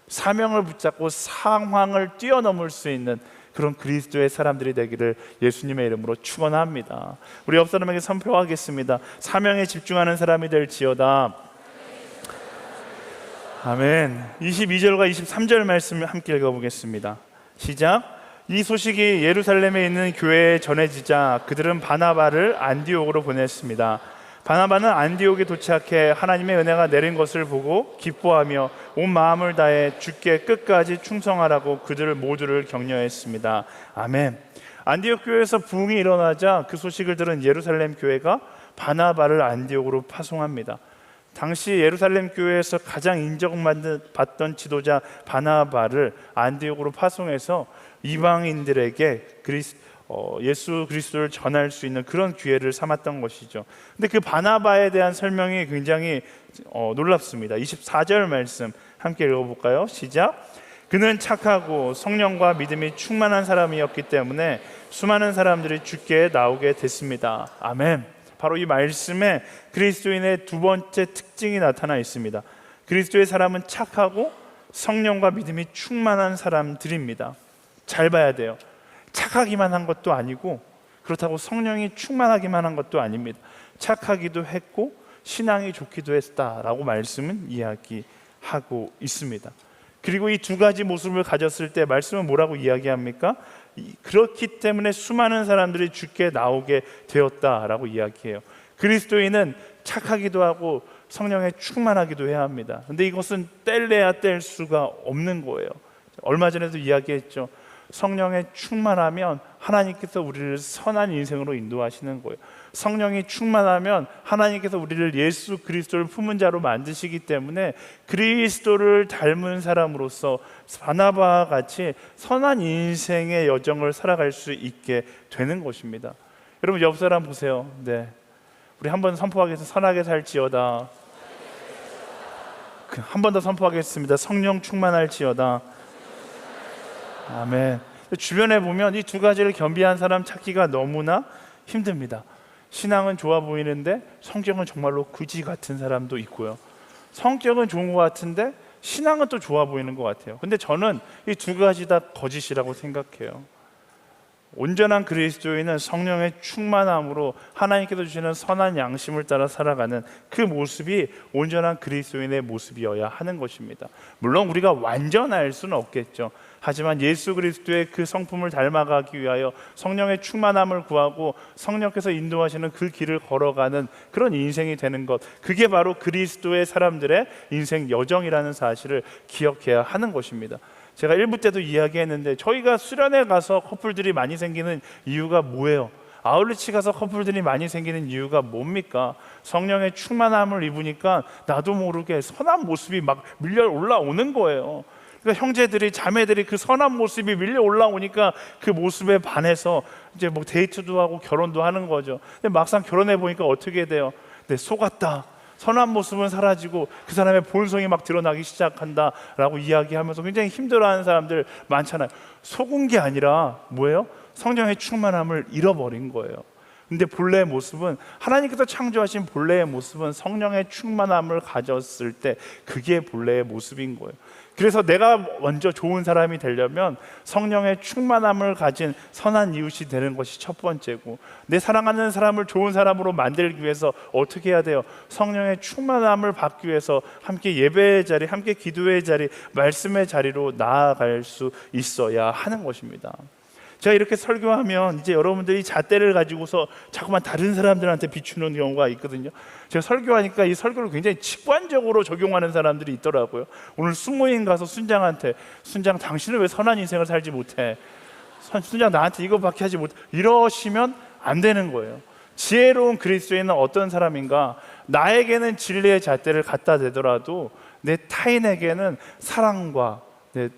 Speaker 2: 사명을 붙잡고 상황을 뛰어넘을 수 있는 그런 그리스도의 사람들이 되기를 예수님의 이름으로 축원합니다. 우리 옆 사람에게 선포하겠습니다. 사명에 집중하는 사람이 될지어다. 아멘. 22절과 23절 말씀을 함께 읽어보겠습니다. 시작. 이 소식이 예루살렘에 있는 교회에 전해지자 그들은 바나바를 안디옥으로 보냈습니다. 바나바는 안디옥에 도착해 하나님의 은혜가 내린 것을 보고 기뻐하며 온 마음을 다해 주께 끝까지 충성하라고 그들 모두를 격려했습니다. 아멘. 안디옥 교회에서 부흥이 일어나자 그 소식을 들은 예루살렘 교회가 바나바를 안디옥으로 파송합니다. 당시 예루살렘 교회에서 가장 인정받던 지도자 바나바를 안디옥으로 파송해서 이방인들에게 예수 그리스도를 전할 수 있는 그런 기회를 삼았던 것이죠. 근데 그 바나바에 대한 설명이 굉장히 놀랍습니다. 24절 말씀 함께 읽어볼까요? 시작. 그는 착하고 성령과 믿음이 충만한 사람이었기 때문에 수많은 사람들이 주께 나오게 됐습니다. 아멘. 바로 이 말씀에 그리스도인의 두 번째 특징이 나타나 있습니다. 그리스도의 사람은 착하고 성령과 믿음이 충만한 사람들입니다. 잘 봐야 돼요. 착하기만 한 것도 아니고 그렇다고 성령이 충만하기만 한 것도 아닙니다. 착하기도 했고 신앙이 좋기도 했다라고 말씀은 이야기하고 있습니다. 그리고 이 두 가지 모습을 가졌을 때 말씀은 뭐라고 이야기합니까? 그렇기 때문에 수많은 사람들이 주께 나오게 되었다라고 이야기해요. 그리스도인은 착하기도 하고 성령에 충만하기도 해야 합니다. 근데 이것은 뗄래야 뗄 수가 없는 거예요. 얼마 전에도 이야기했죠. 성령에 충만하면 하나님께서 우리를 선한 인생으로 인도하시는 거예요. 성령이 충만하면 하나님께서 우리를 예수 그리스도를 품은 자로 만드시기 때문에 그리스도를 닮은 사람으로서 바나바와 같이 선한 인생의 여정을 살아갈 수 있게 되는 것입니다. 여러분 옆 사람 보세요. 네, 우리 한번 선포하겠습니다. 선하게 살지어다. 한 번 더 선포하겠습니다. 성령 충만할지어다. 아멘. 주변에 보면 이 두 가지를 겸비한 사람 찾기가 너무나 힘듭니다. 신앙은 좋아 보이는데 성격은 정말로 그지 같은 사람도 있고요. 성격은 좋은 것 같은데 신앙은 또 좋아 보이는 것 같아요. 근데 저는 이 두 가지 다 거짓이라고 생각해요. 온전한 그리스도인은 성령의 충만함으로 하나님께서 주시는 선한 양심을 따라 살아가는 그 모습이 온전한 그리스도인의 모습이어야 하는 것입니다. 물론 우리가 완전할 수는 없겠죠. 하지만 예수 그리스도의 그 성품을 닮아가기 위하여 성령의 충만함을 구하고 성령께서 인도하시는 그 길을 걸어가는 그런 인생이 되는 것, 그게 바로 그리스도의 사람들의 인생 여정이라는 사실을 기억해야 하는 것입니다. 제가 1부 때도 이야기했는데 저희가 수련회 가서 커플들이 많이 생기는 이유가 뭐예요? 아울리치 가서 커플들이 많이 생기는 이유가 뭡니까? 성령의 충만함을 입으니까 나도 모르게 선한 모습이 막 밀려 올라오는 거예요. 그러니까 형제들이 자매들이 그 선한 모습이 밀려 올라오니까 그 모습에 반해서 이제 뭐 데이트도 하고 결혼도 하는 거죠. 근데 막상 결혼해 보니까 어떻게 돼요? 네, 속았다. 선한 모습은 사라지고 그 사람의 본성이 막 드러나기 시작한다라고 이야기하면서 굉장히 힘들어하는 사람들 많잖아요. 속은 게 아니라 뭐예요? 성령의 충만함을 잃어버린 거예요. 근데 본래의 모습은, 하나님께서 창조하신 본래의 모습은 성령의 충만함을 가졌을 때 그게 본래의 모습인 거예요. 그래서 내가 먼저 좋은 사람이 되려면 성령의 충만함을 가진 선한 이웃이 되는 것이 첫 번째고, 내 사랑하는 사람을 좋은 사람으로 만들기 위해서 어떻게 해야 돼요? 성령의 충만함을 받기 위해서 함께 예배의 자리, 함께 기도의 자리, 말씀의 자리로 나아갈 수 있어야 하는 것입니다. 제가 이렇게 설교하면 이제 여러분들이 잣대를 가지고서 자꾸만 다른 사람들한테 비추는 경우가 있거든요. 제가 설교하니까 이 설교를 굉장히 직관적으로 적용하는 사람들이 있더라고요. 오늘 숙모임 가서 순장한테, 순장 당신은 왜 선한 인생을 살지 못해? 순장 나한테 이거밖에 하지 못해? 이러시면 안 되는 거예요. 지혜로운 그리스도인은 어떤 사람인가? 나에게는 진리의 잣대를 갖다 대더라도 내 타인에게는 사랑과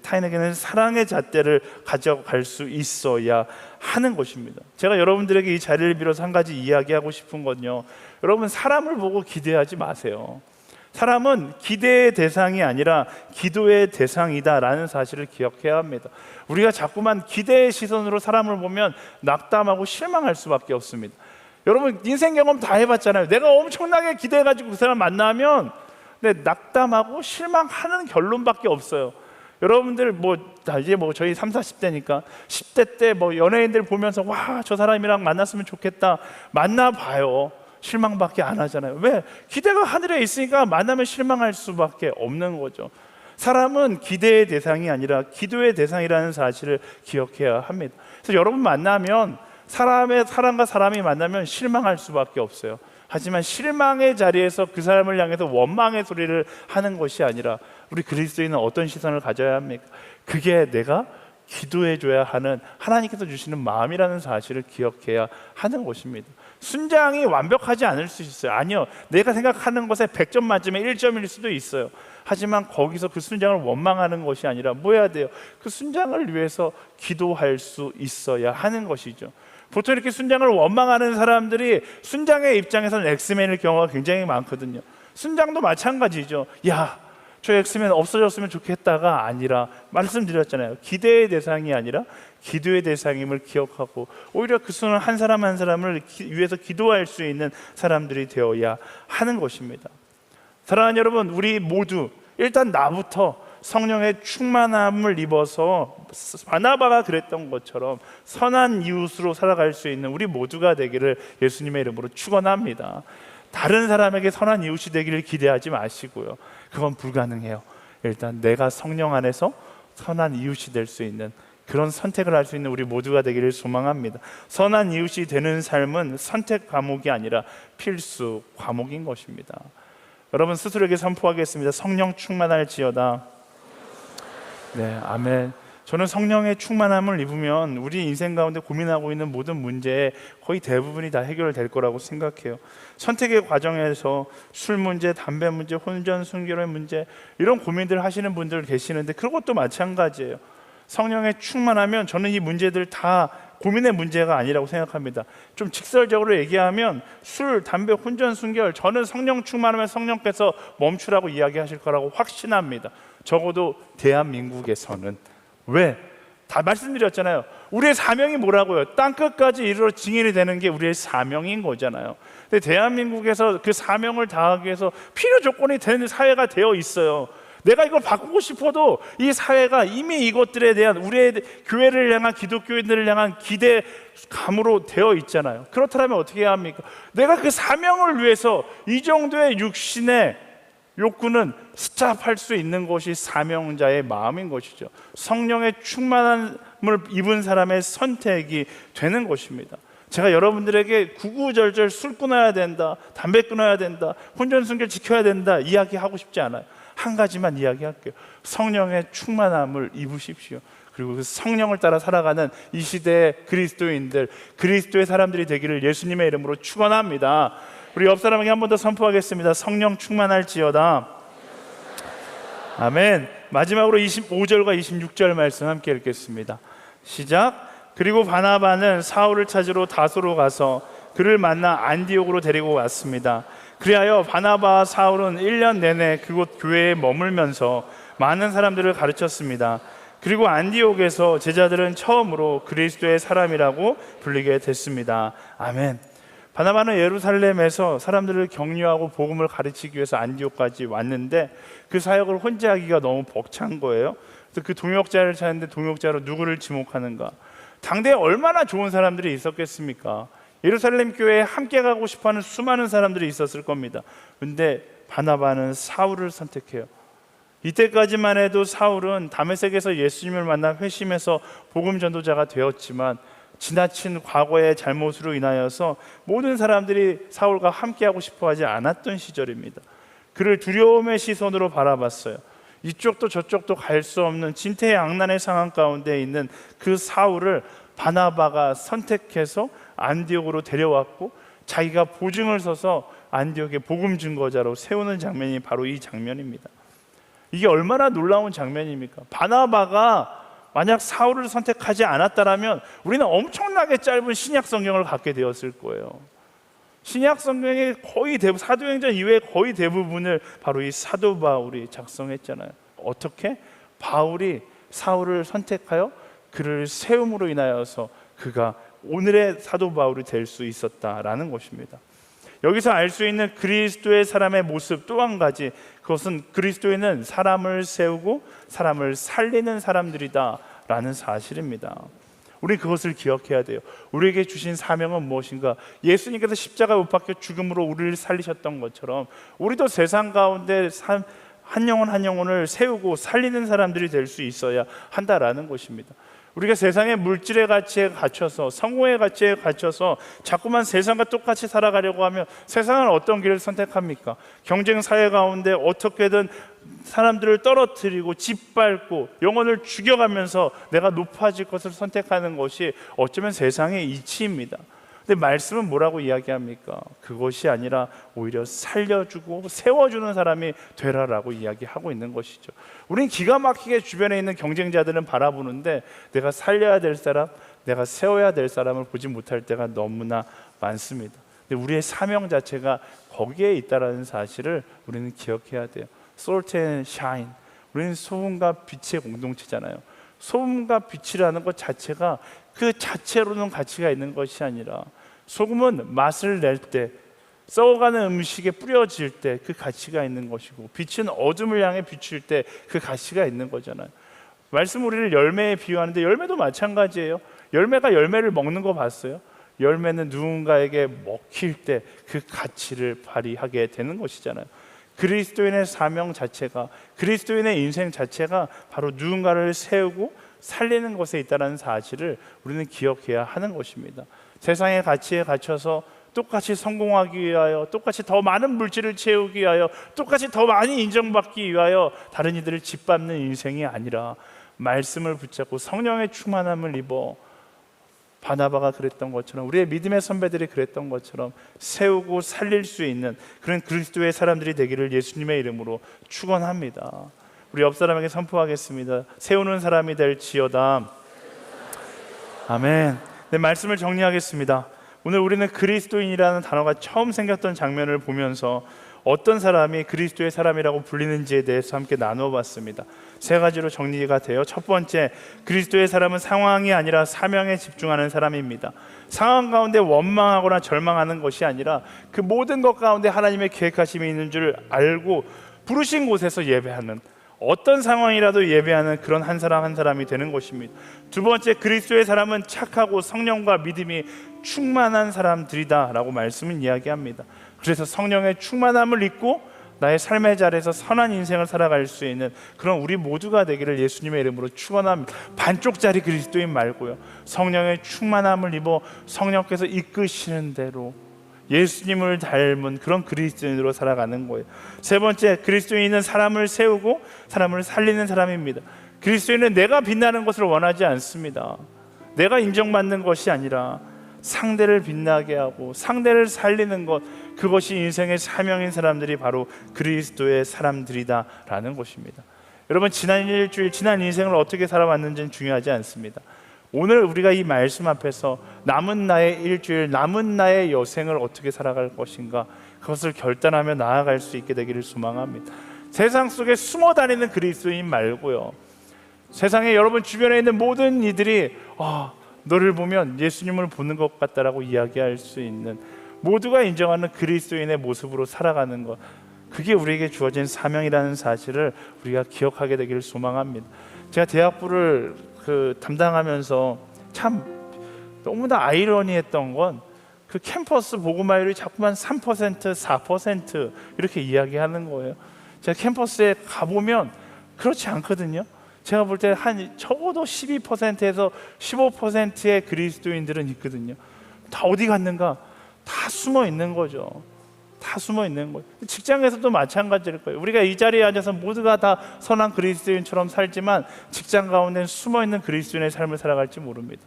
Speaker 2: 타인에게는 사랑의 잣대를 가져갈 수 있어야 하는 것입니다. 제가 여러분들에게 이 자리를 빌어서 한 가지 이야기하고 싶은 건요, 여러분 사람을 보고 기대하지 마세요. 사람은 기대의 대상이 아니라 기도의 대상이다라는 사실을 기억해야 합니다. 우리가 자꾸만 기대의 시선으로 사람을 보면 낙담하고 실망할 수밖에 없습니다. 여러분 인생 경험 다 해봤잖아요. 내가 엄청나게 기대해가지고 그 사람 만나면 낙담하고 실망하는 결론밖에 없어요. 여러분들 이제 저희 30, 40대니까 10대 때 연예인들 보면서 와, 저 사람이랑 만났으면 좋겠다, 만나봐요. 실망밖에 안 하잖아요. 왜? 기대가 하늘에 있으니까 만나면 실망할 수밖에 없는 거죠. 사람은 기대의 대상이 아니라 기도의 대상이라는 사실을 기억해야 합니다. 그래서 여러분 만나면, 사람과 사람이 만나면 실망할 수밖에 없어요. 하지만 실망의 자리에서 그 사람을 향해서 원망의 소리를 하는 것이 아니라, 우리 그리스도인은 어떤 시선을 가져야 합니까? 그게 내가 기도해줘야 하는 하나님께서 주시는 마음이라는 사실을 기억해야 하는 것입니다. 순장이 완벽하지 않을 수 있어요. 아니요, 내가 생각하는 것에 100점 만점에 1점일 수도 있어요. 하지만 거기서 그 순장을 원망하는 것이 아니라 뭐 해야 돼요? 그 순장을 위해서 기도할 수 있어야 하는 것이죠. 보통 이렇게 순장을 원망하는 사람들이 순장의 입장에서는 엑스맨일 경우가 굉장히 많거든요. 순장도 마찬가지죠. 야, 저 엑스맨 없어졌으면 좋겠다가 아니라, 말씀드렸잖아요. 기대의 대상이 아니라 기도의 대상임을 기억하고, 오히려 그 수는 한 사람 한 사람을 위해서 기도할 수 있는 사람들이 되어야 하는 것입니다. 사랑하는 여러분, 우리 모두 일단 나부터 성령의 충만함을 입어서 바나바가 그랬던 것처럼 선한 이웃으로 살아갈 수 있는 우리 모두가 되기를 예수님의 이름으로 축원합니다. 다른 사람에게 선한 이웃이 되기를 기대하지 마시고요. 그건 불가능해요. 일단 내가 성령 안에서 선한 이웃이 될 수 있는 그런 선택을 할 수 있는 우리 모두가 되기를 소망합니다. 선한 이웃이 되는 삶은 선택 과목이 아니라 필수 과목인 것입니다. 여러분 스스로에게 선포하겠습니다. 성령 충만할지어다. 네, 아멘. 저는 성령의 충만함을 입으면 우리 인생 가운데 고민하고 있는 모든 문제의 거의 대부분이 다 해결될 거라고 생각해요. 선택의 과정에서 술 문제, 담배 문제, 혼전, 순결의 문제, 이런 고민들 하시는 분들 계시는데 그것도 마찬가지예요. 성령에 충만하면 저는 이 문제들 다 고민의 문제가 아니라고 생각합니다. 좀 직설적으로 얘기하면 술, 담배, 혼전, 순결, 저는 성령 충만하면 성령께서 멈추라고 이야기하실 거라고 확신합니다. 적어도 대한민국에서는. 왜? 다 말씀드렸잖아요. 우리의 사명이 뭐라고요? 땅끝까지 이르러 증인이 되는 게 우리의 사명인 거잖아요. 근데 대한민국에서 그 사명을 다하기 위해서 필요 조건이 되는 사회가 되어 있어요. 내가 이걸 바꾸고 싶어도 이 사회가 이미 이것들에 대한 우리의 교회를 향한, 기독교인들을 향한 기대감으로 되어 있잖아요. 그렇다면 어떻게 해야 합니까? 내가 그 사명을 위해서 이 정도의 육신의 욕구는 스탑할 수 있는 것이 사명자의 마음인 것이죠. 성령의 충만함을 입은 사람의 선택이 되는 것입니다. 제가 여러분들에게 구구절절 술 끊어야 된다, 담배 끊어야 된다, 혼전순결 지켜야 된다 이야기하고 싶지 않아요. 한 가지만 이야기할게요. 성령의 충만함을 입으십시오. 그리고 그 성령을 따라 살아가는 이 시대의 그리스도인들, 그리스도의 사람들이 되기를 예수님의 이름으로 축원합니다. 우리 옆 사람에게 한 번 더 선포하겠습니다. 성령 충만할지어다. 아멘. 마지막으로 25절과 26절 말씀 함께 읽겠습니다. 시작. 그리고 바나바는 사울을 찾으러 다소로 가서 그를 만나 안디옥으로 데리고 왔습니다. 그리하여 바나바와 사울은 1년 내내 그곳 교회에 머물면서 많은 사람들을 가르쳤습니다. 그리고 안디옥에서 제자들은 처음으로 그리스도의 사람이라고 불리게 됐습니다. 아멘. 바나바는 예루살렘에서 사람들을 격려하고 복음을 가르치기 위해서 안디옥까지 왔는데 그 사역을 혼자 하기가 너무 벅찬 거예요. 그래서 그 동역자를 찾는데 동역자로 누구를 지목하는가? 당대에 얼마나 좋은 사람들이 있었겠습니까? 예루살렘 교회에 함께 가고 싶어하는 수많은 사람들이 있었을 겁니다. 그런데 바나바는 사울을 선택해요. 이때까지만 해도 사울은 다메섹에서 예수님을 만나 회심해서 복음 전도자가 되었지만 지나친 과거의 잘못으로 인하여서 모든 사람들이 사울과 함께하고 싶어하지 않았던 시절입니다. 그를 두려움의 시선으로 바라봤어요. 이쪽도 저쪽도 갈 수 없는 진퇴양난의 상황 가운데 있는 그 사울을 바나바가 선택해서 안디옥으로 데려왔고 자기가 보증을 서서 안디옥의 복음 증거자로 세우는 장면이 바로 이 장면입니다. 이게 얼마나 놀라운 장면입니까? 바나바가 만약 사울을 선택하지 않았다면 우리는 엄청나게 짧은 신약 성경을 갖게 되었을 거예요. 신약 성경의 거의 대부분, 사도행전 이외의 거의 대부분을 바로 이 사도 바울이 작성했잖아요. 어떻게? 바울이 사울을 선택하여 그를 세움으로 인하여서 그가 오늘의 사도 바울이 될 수 있었다라는 것입니다. 여기서 알 수 있는 그리스도의 사람의 모습 또 한 가지, 그것은 그리스도인은 사람을 세우고 사람을 살리는 사람들이다 라는 사실입니다. 우리 그것을 기억해야 돼요. 우리에게 주신 사명은 무엇인가? 예수님께서 십자가에 못 박혀 죽음으로 우리를 살리셨던 것처럼 우리도 세상 가운데 한 영혼 한 영혼을 세우고 살리는 사람들이 될 수 있어야 한다라는 것입니다. 우리가 세상의 물질의 가치에 갇혀서 성공의 가치에 갇혀서 자꾸만 세상과 똑같이 살아가려고 하면 세상은 어떤 길을 선택합니까? 경쟁 사회 가운데 어떻게든 사람들을 떨어뜨리고 짓밟고 영혼을 죽여가면서 내가 높아질 것을 선택하는 것이 어쩌면 세상의 이치입니다. 근데 말씀은 뭐라고 이야기합니까? 그것이 아니라 오히려 살려주고 세워주는 사람이 되라라고 이야기하고 있는 것이죠. 우린 기가 막히게 주변에 있는 경쟁자들은 바라보는데 내가 살려야 될 사람, 내가 세워야 될 사람을 보지 못할 때가 너무나 많습니다. 근데 우리의 사명 자체가 거기에 있다는 사실을 우리는 기억해야 돼요. Salt and shine. 우리는 소금과 빛의 공동체잖아요. 소금과 빛이라는 것 자체가 그 자체로는 가치가 있는 것이 아니라 소금은 맛을 낼 때, 썩어가는 음식에 뿌려질 때 그 가치가 있는 것이고 빛은 어둠을 향해 비출 때 그 가치가 있는 거잖아요. 말씀 우리를 열매에 비유하는데 열매도 마찬가지예요. 열매가 열매를 먹는 거 봤어요? 열매는 누군가에게 먹힐 때 그 가치를 발휘하게 되는 것이잖아요. 그리스도인의 사명 자체가, 그리스도인의 인생 자체가 바로 누군가를 세우고 살리는 것에 있다는 사실을 우리는 기억해야 하는 것입니다. 세상의 가치에 갇혀서 똑같이 성공하기 위하여, 똑같이 더 많은 물질을 채우기 위하여, 똑같이 더 많이 인정받기 위하여 다른 이들을 짓밟는 인생이 아니라 말씀을 붙잡고 성령의 충만함을 입어 바나바가 그랬던 것처럼, 우리의 믿음의 선배들이 그랬던 것처럼 세우고 살릴 수 있는 그런 그리스도의 사람들이 되기를 예수님의 이름으로 축원합니다. 우리 옆 사람에게 선포하겠습니다. 세우는 사람이 될지어다. 아멘. 네, 말씀을 정리하겠습니다. 오늘 우리는 그리스도인이라는 단어가 처음 생겼던 장면을 보면서 어떤 사람이 그리스도의 사람이라고 불리는지에 대해서 함께 나누어 봤습니다. 세 가지로 정리가 돼요. 첫 번째, 그리스도의 사람은 상황이 아니라 사명에 집중하는 사람입니다. 상황 가운데 원망하거나 절망하는 것이 아니라 그 모든 것 가운데 하나님의 계획하심이 있는 줄 알고 부르신 곳에서 예배하는, 어떤 상황이라도 예배하는 그런 한 사람 한 사람이 되는 것입니다. 두 번째, 그리스도의 사람은 착하고 성령과 믿음이 충만한 사람들이다 라고 말씀은 이야기합니다. 그래서 성령의 충만함을 입고 나의 삶의 자리에서 선한 인생을 살아갈 수 있는 그런 우리 모두가 되기를 예수님의 이름으로 축원합니다. 반쪽짜리 그리스도인 말고요, 성령의 충만함을 입어 성령께서 이끄시는 대로 예수님을 닮은 그런 그리스도인으로 살아가는 거예요. 세 번째, 그리스도인은 사람을 세우고 사람을 살리는 사람입니다. 그리스도인은 내가 빛나는 것을 원하지 않습니다. 내가 인정받는 것이 아니라 상대를 빛나게 하고 상대를 살리는 것, 그것이 인생의 사명인 사람들이 바로 그리스도의 사람들이다라는 것입니다. 여러분, 지난 일주일, 지난 인생을 어떻게 살아왔는지는 중요하지 않습니다. 오늘 우리가 이 말씀 앞에서 남은 나의 일주일, 남은 나의 여생을 어떻게 살아갈 것인가, 그것을 결단하며 나아갈 수 있게 되기를 소망합니다. 세상 속에 숨어 다니는 그리스도인 말고요, 세상에 여러분 주변에 있는 모든 이들이 너를 보면 예수님을 보는 것 같다라고 이야기할 수 있는, 모두가 인정하는 그리스도인의 모습으로 살아가는 것, 그게 우리에게 주어진 사명이라는 사실을 우리가 기억하게 되기를 소망합니다. 제가 대학부를 담당하면서 참 너무나 아이러니했던 건, 그 캠퍼스 복음화율이 자꾸만 3%, 4% 이렇게 이야기하는 거예요. 제가 캠퍼스에 가보면 그렇지 않거든요. 제가 볼 때 한 적어도 12%에서 15%의 그리스도인들은 있거든요. 다 어디 갔는가? 다 숨어 있는 거죠. 다 숨어 있는 거예요. 직장에서도 마찬가지일 거예요. 우리가 이 자리에 앉아서 모두가 다 선한 그리스도인처럼 살지만 직장 가운데는 숨어 있는 그리스도인의 삶을 살아갈지 모릅니다.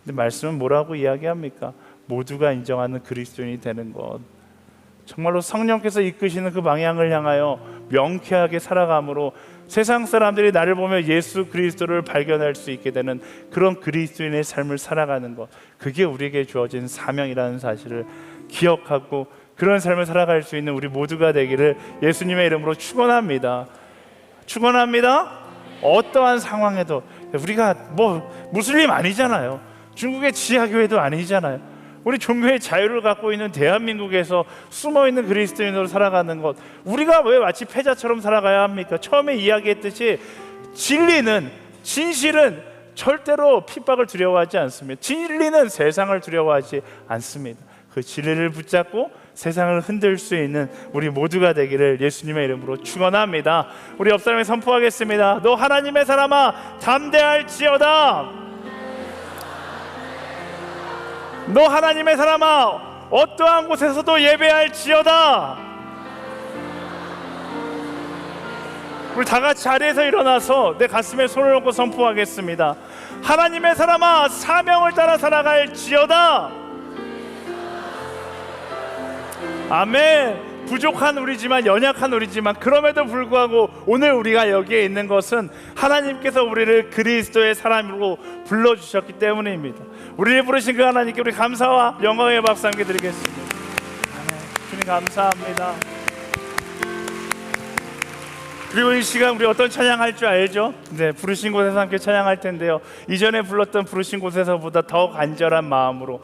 Speaker 2: 근데 말씀은 뭐라고 이야기합니까? 모두가 인정하는 그리스도인이 되는 것, 정말로 성령께서 이끄시는 그 방향을 향하여 명쾌하게 살아감으로 세상 사람들이 나를 보며 예수 그리스도를 발견할 수 있게 되는 그런 그리스도인의 삶을 살아가는 것, 그게 우리에게 주어진 사명이라는 사실을 기억하고 그런 삶을 살아갈 수 있는 우리 모두가 되기를 예수님의 이름으로 축원합니다. 축원합니다. 어떠한 상황에도, 우리가 무슬림 아니잖아요. 중국의 지하교회도 아니잖아요. 우리 종교의 자유를 갖고 있는 대한민국에서 숨어있는 그리스도인으로 살아가는 것, 우리가 왜 마치 패자처럼 살아가야 합니까? 처음에 이야기했듯이 진리는, 진실은 절대로 핍박을 두려워하지 않습니다. 진리는 세상을 두려워하지 않습니다. 그 진리를 붙잡고 세상을 흔들 수 있는 우리 모두가 되기를 예수님의 이름으로 축원합니다. 우리 옆 사람에 선포하겠습니다. 너 하나님의 사람아, 담대할지어다. 너 하나님의 사람아, 어떠한 곳에서도 예배할지어다. 우리 다 같이 자리에서 일어나서 내 가슴에 손을 얹고 선포하겠습니다. 하나님의 사람아, 사명을 따라 살아갈지어다. 아멘. 부족한 우리지만, 연약한 우리지만, 그럼에도 불구하고 오늘 우리가 여기에 있는 것은 하나님께서 우리를 그리스도의 사람으로 불러주셨기 때문입니다. 우리를 부르신 그 하나님께 우리 감사와 영광의 박수 함께 드리겠습니다. 아멘. 주님 감사합니다. 그리고 이 시간 우리 어떤 찬양할 줄 알죠? 네, 부르신 곳에서 함께 찬양할 텐데요, 이전에 불렀던 부르신 곳에서보다 더 간절한 마음으로,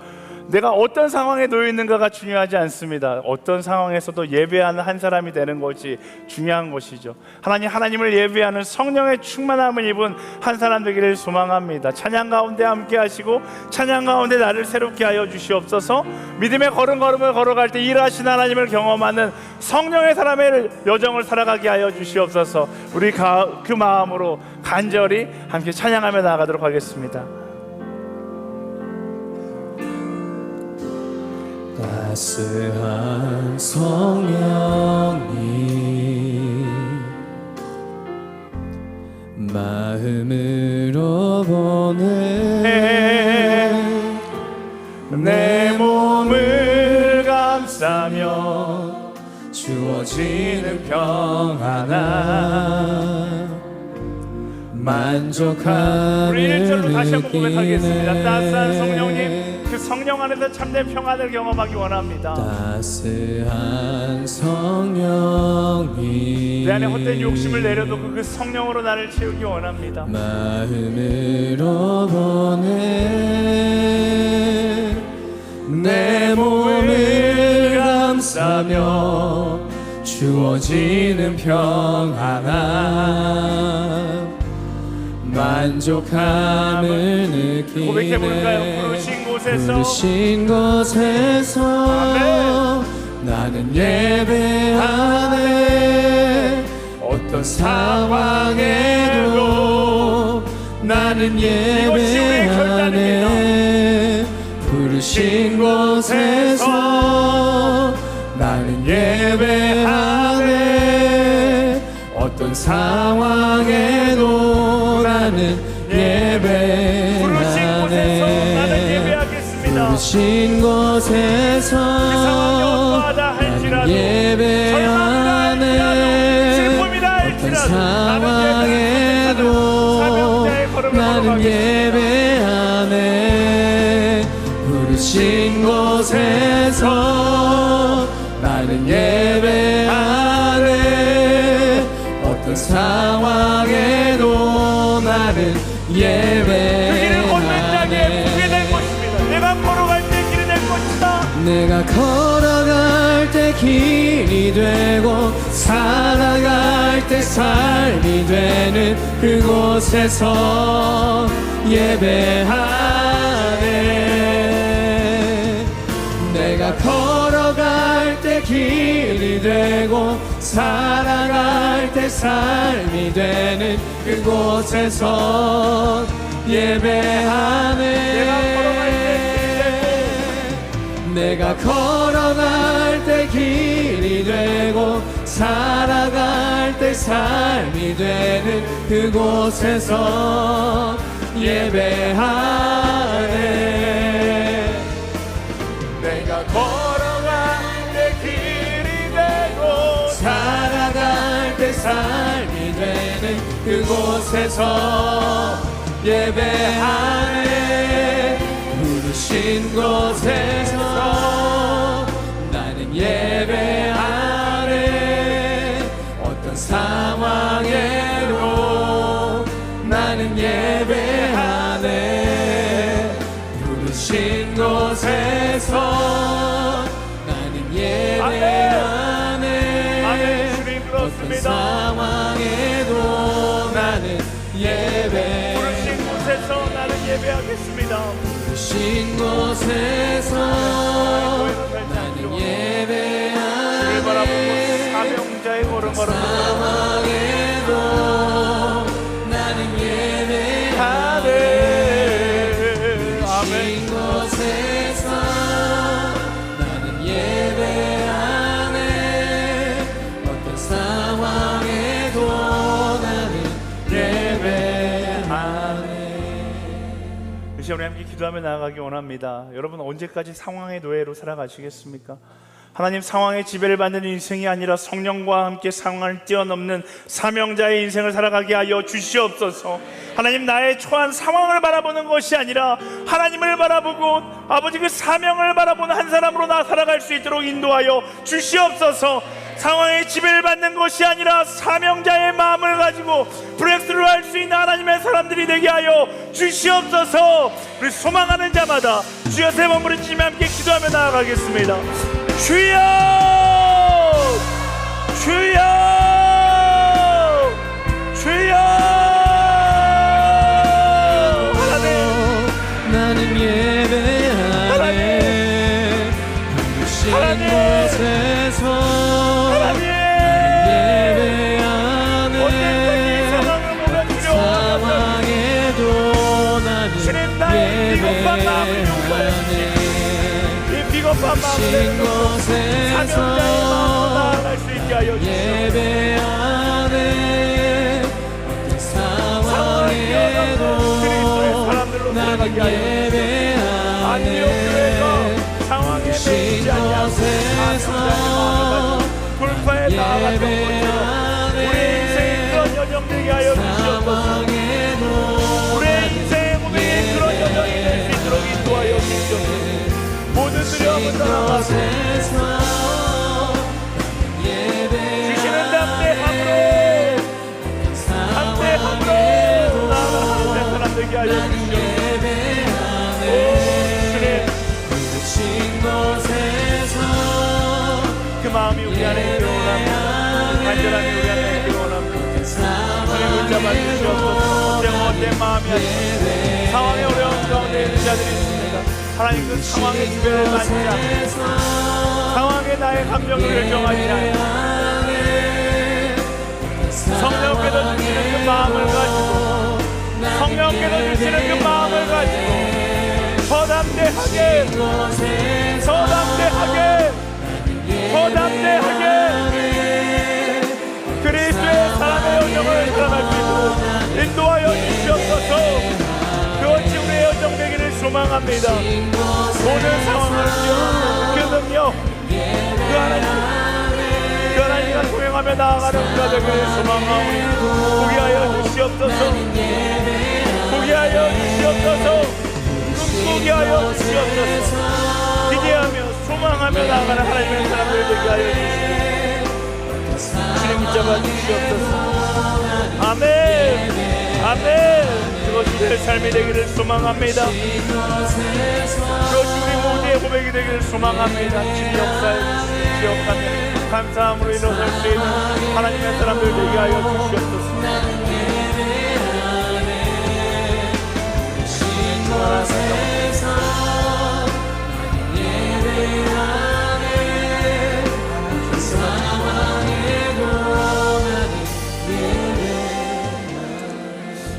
Speaker 2: 내가 어떤 상황에 놓여 있는가가 중요하지 않습니다. 어떤 상황에서도 예배하는 한 사람이 되는 것이 중요한 것이죠. 하나님을 예배하는 성령의 충만함을 입은 한 사람 되기를 소망합니다. 찬양 가운데 함께 하시고 찬양 가운데 나를 새롭게 하여 주시옵소서. 믿음의 걸음걸음을 걸어갈 때 일하신 하나님을 경험하는 성령의 사람의 여정을 살아가게 하여 주시옵소서. 우리 그 마음으로 간절히 함께 찬양하며 나아가도록 하겠습니다.
Speaker 3: 따스한 성령이 마음으로 보내
Speaker 2: 내 몸을 감싸며 주어지는 평안함
Speaker 3: 만족함을
Speaker 2: 우리 1절로 다시 한번 고백하겠습니다.
Speaker 3: 느끼네.
Speaker 2: 따스한 성령님, 그 성령 안에서 참된 평안을 경험하기 원합니다.
Speaker 3: 따스한 성령이
Speaker 2: 내 안에 헛된 욕심을 내려놓고 그 성령으로 나를 채우기 원합니다.
Speaker 3: 마음으로 보내 내 몸을 감싸며 주어지는 평안함 만족함을 느끼네.
Speaker 2: 고백해볼까요?
Speaker 3: 부르신 곳에서
Speaker 2: 아멘.
Speaker 3: 나는 예배하네. 어떤 상황에도 나는 예배하네. 부르신 곳에서 예배하네. 어떤 상황에도 나는 예배하네.
Speaker 2: 부르신 곳에서 나는 예배하겠습니다.
Speaker 3: 부르신 곳에서
Speaker 2: 그 상황이 어떠하다 할지라도
Speaker 3: 예배하네.
Speaker 2: 슬픔이다
Speaker 3: 어떤
Speaker 2: 할지라도
Speaker 3: 상황에도
Speaker 2: 사명자의 걸음을
Speaker 3: 나는
Speaker 2: 걸어가겠습니다.
Speaker 3: 예배하네. 부르신 곳에서 나는 예배하네. 어떤 상황에도 나는
Speaker 2: 그 길을 걷는 자에게
Speaker 3: 예배하네.
Speaker 2: 보게 될 것입니다. 내가 걸어갈 때 길이 될 것이다.
Speaker 3: 내가 걸어갈 때 길이 되고 살아갈 때 삶이 되는 그곳에서 예배하네. 내가 걸어갈 때 길이 되고 살아갈 때 삶이 되는 그곳에서 예배하네. 내가 걸어갈 때 길이 되고 살아갈 때 삶이 되는 그곳에서 예배하네.
Speaker 2: 내가 걸어갈 때 길이 되고
Speaker 3: 살아갈 때 삶이 되는 그곳에서 예배하네. 부르신 곳에서 나는 예배하네. 어떤 상황에도 나는 예배하네. 부르신 곳에서 나는 예배하네.
Speaker 2: 아멘. 주님
Speaker 3: 어떤
Speaker 2: 그렇습니다.
Speaker 3: 상황에도 나는 예배.
Speaker 2: 부르신 곳에서 나는 예배하겠습니다.
Speaker 3: 부르신 곳에서 나는
Speaker 2: 주를
Speaker 3: 예배하네.
Speaker 2: 바라보고 사명자의 걸음 걸어보고
Speaker 3: 상황에도 나는 예배하네.
Speaker 2: 아멘.
Speaker 3: 부르신 곳에서 나는 예배하네. 어떤 상황에도 나는 예배하네.
Speaker 2: 이 시간에 함께 기도하며 나아가기 원합니다. 여러분 언제까지 상황의 노예로 살아가시겠습니까? 하나님, 상황의 지배를 받는 인생이 아니라 성령과 함께 상황을 뛰어넘는 사명자의 인생을 살아가게 하여 주시옵소서. 하나님, 나의 초한 상황을 바라보는 것이 아니라 하나님을 바라보고 아버지 그 사명을 바라보는 한 사람으로 나 살아갈 수 있도록 인도하여 주시옵소서. 상황의 지배를 받는 것이 아니라 사명자의 마음을 가지고 브렉스루를 할 수 있는 하나님의 사람들이 되게 하여 주시옵소서. 우리 소망하는 자마다 주여 세 번 부르짖으며 함께 기도하며 나아가겠습니다. 주여, 주여, 주여. 하나님,
Speaker 3: 나는 예배하네. 부르신
Speaker 2: 하나님.
Speaker 3: 곳에서
Speaker 2: 하나님,
Speaker 3: 예배하네.
Speaker 2: 언제든지 이 상황을 보면 두려워하셔서
Speaker 3: 상황에도 나는
Speaker 2: 주님, 나의 비겁한 마음을 용서해
Speaker 3: 예배하네.
Speaker 2: 이 비겁한 마음을
Speaker 3: 부르신
Speaker 2: 사명자의 마음으로
Speaker 3: 곳에서
Speaker 2: 나아갈 수 있게 하여 주시옵소서.
Speaker 3: 예배하네. 어떤 상황에도
Speaker 2: 그리스도의 사람들로
Speaker 3: 나는
Speaker 2: 살아가게 하여 안디옥 교회가
Speaker 3: 예배하네.
Speaker 2: 상황에 매이지 아니하고 사명자의 마음을 가지고 불파에 나아갔던 것처럼 우리의 인생에 그런 여정 되게 하여 주시옵소서. 우리의 인생의 고백에 그런 여정이 될 수 있도록 인도하여 주시옵소서. 모든 두려움을 떠나가고 주시는 담대함으로 나아가는 하나님의 사람 되게 하여 주시옵소서. 오 주님, 그 마음이 우리 안에 들어오랍니다. 간절함이 우리 안에 들어오랍니다. 주님 붙잡아 주시옵소서. 어떤 마음이 아니라 상황의 어려운 가운데 있는 자들이 있습니다. 하나님, 그 상황의 지배를 받지 않고 상황에 나의 감정을 결정하지 않고 성령께서 주시는 그 마음을 가지고 성령께서 주시는 그 마음을 가지고 더 담대하게 더 담대하게 더 담대하게 그리스도의 사람의 여정을 살아갈 수 있도록 인도하여 주시옵소서. 그것이 우리의 여정 되기를 소망합니다. 모든 상황을 그 능력 그 하나님과 동행하며 나아가는 우리가 되기를 소망하오니 포기하여 주시옵소서. 포기하여 주시옵소서. 꿈꾸게 하여 주시옵소서. 기대하며 소망하며 나아가는 하나님의 사람들 되게 하여 주시옵소서. 주님 붙잡아 주시옵소서. 아멘. 아멘. 그것이 우리의 삶이 되기를 소망합니다. 그것이 우리 모두의 고백이 되기를 소망합니다. 주님 역사에 기억하며 감사함으로 일어설 수 있는 하나님의 사람들 되게 하여 주시옵소서.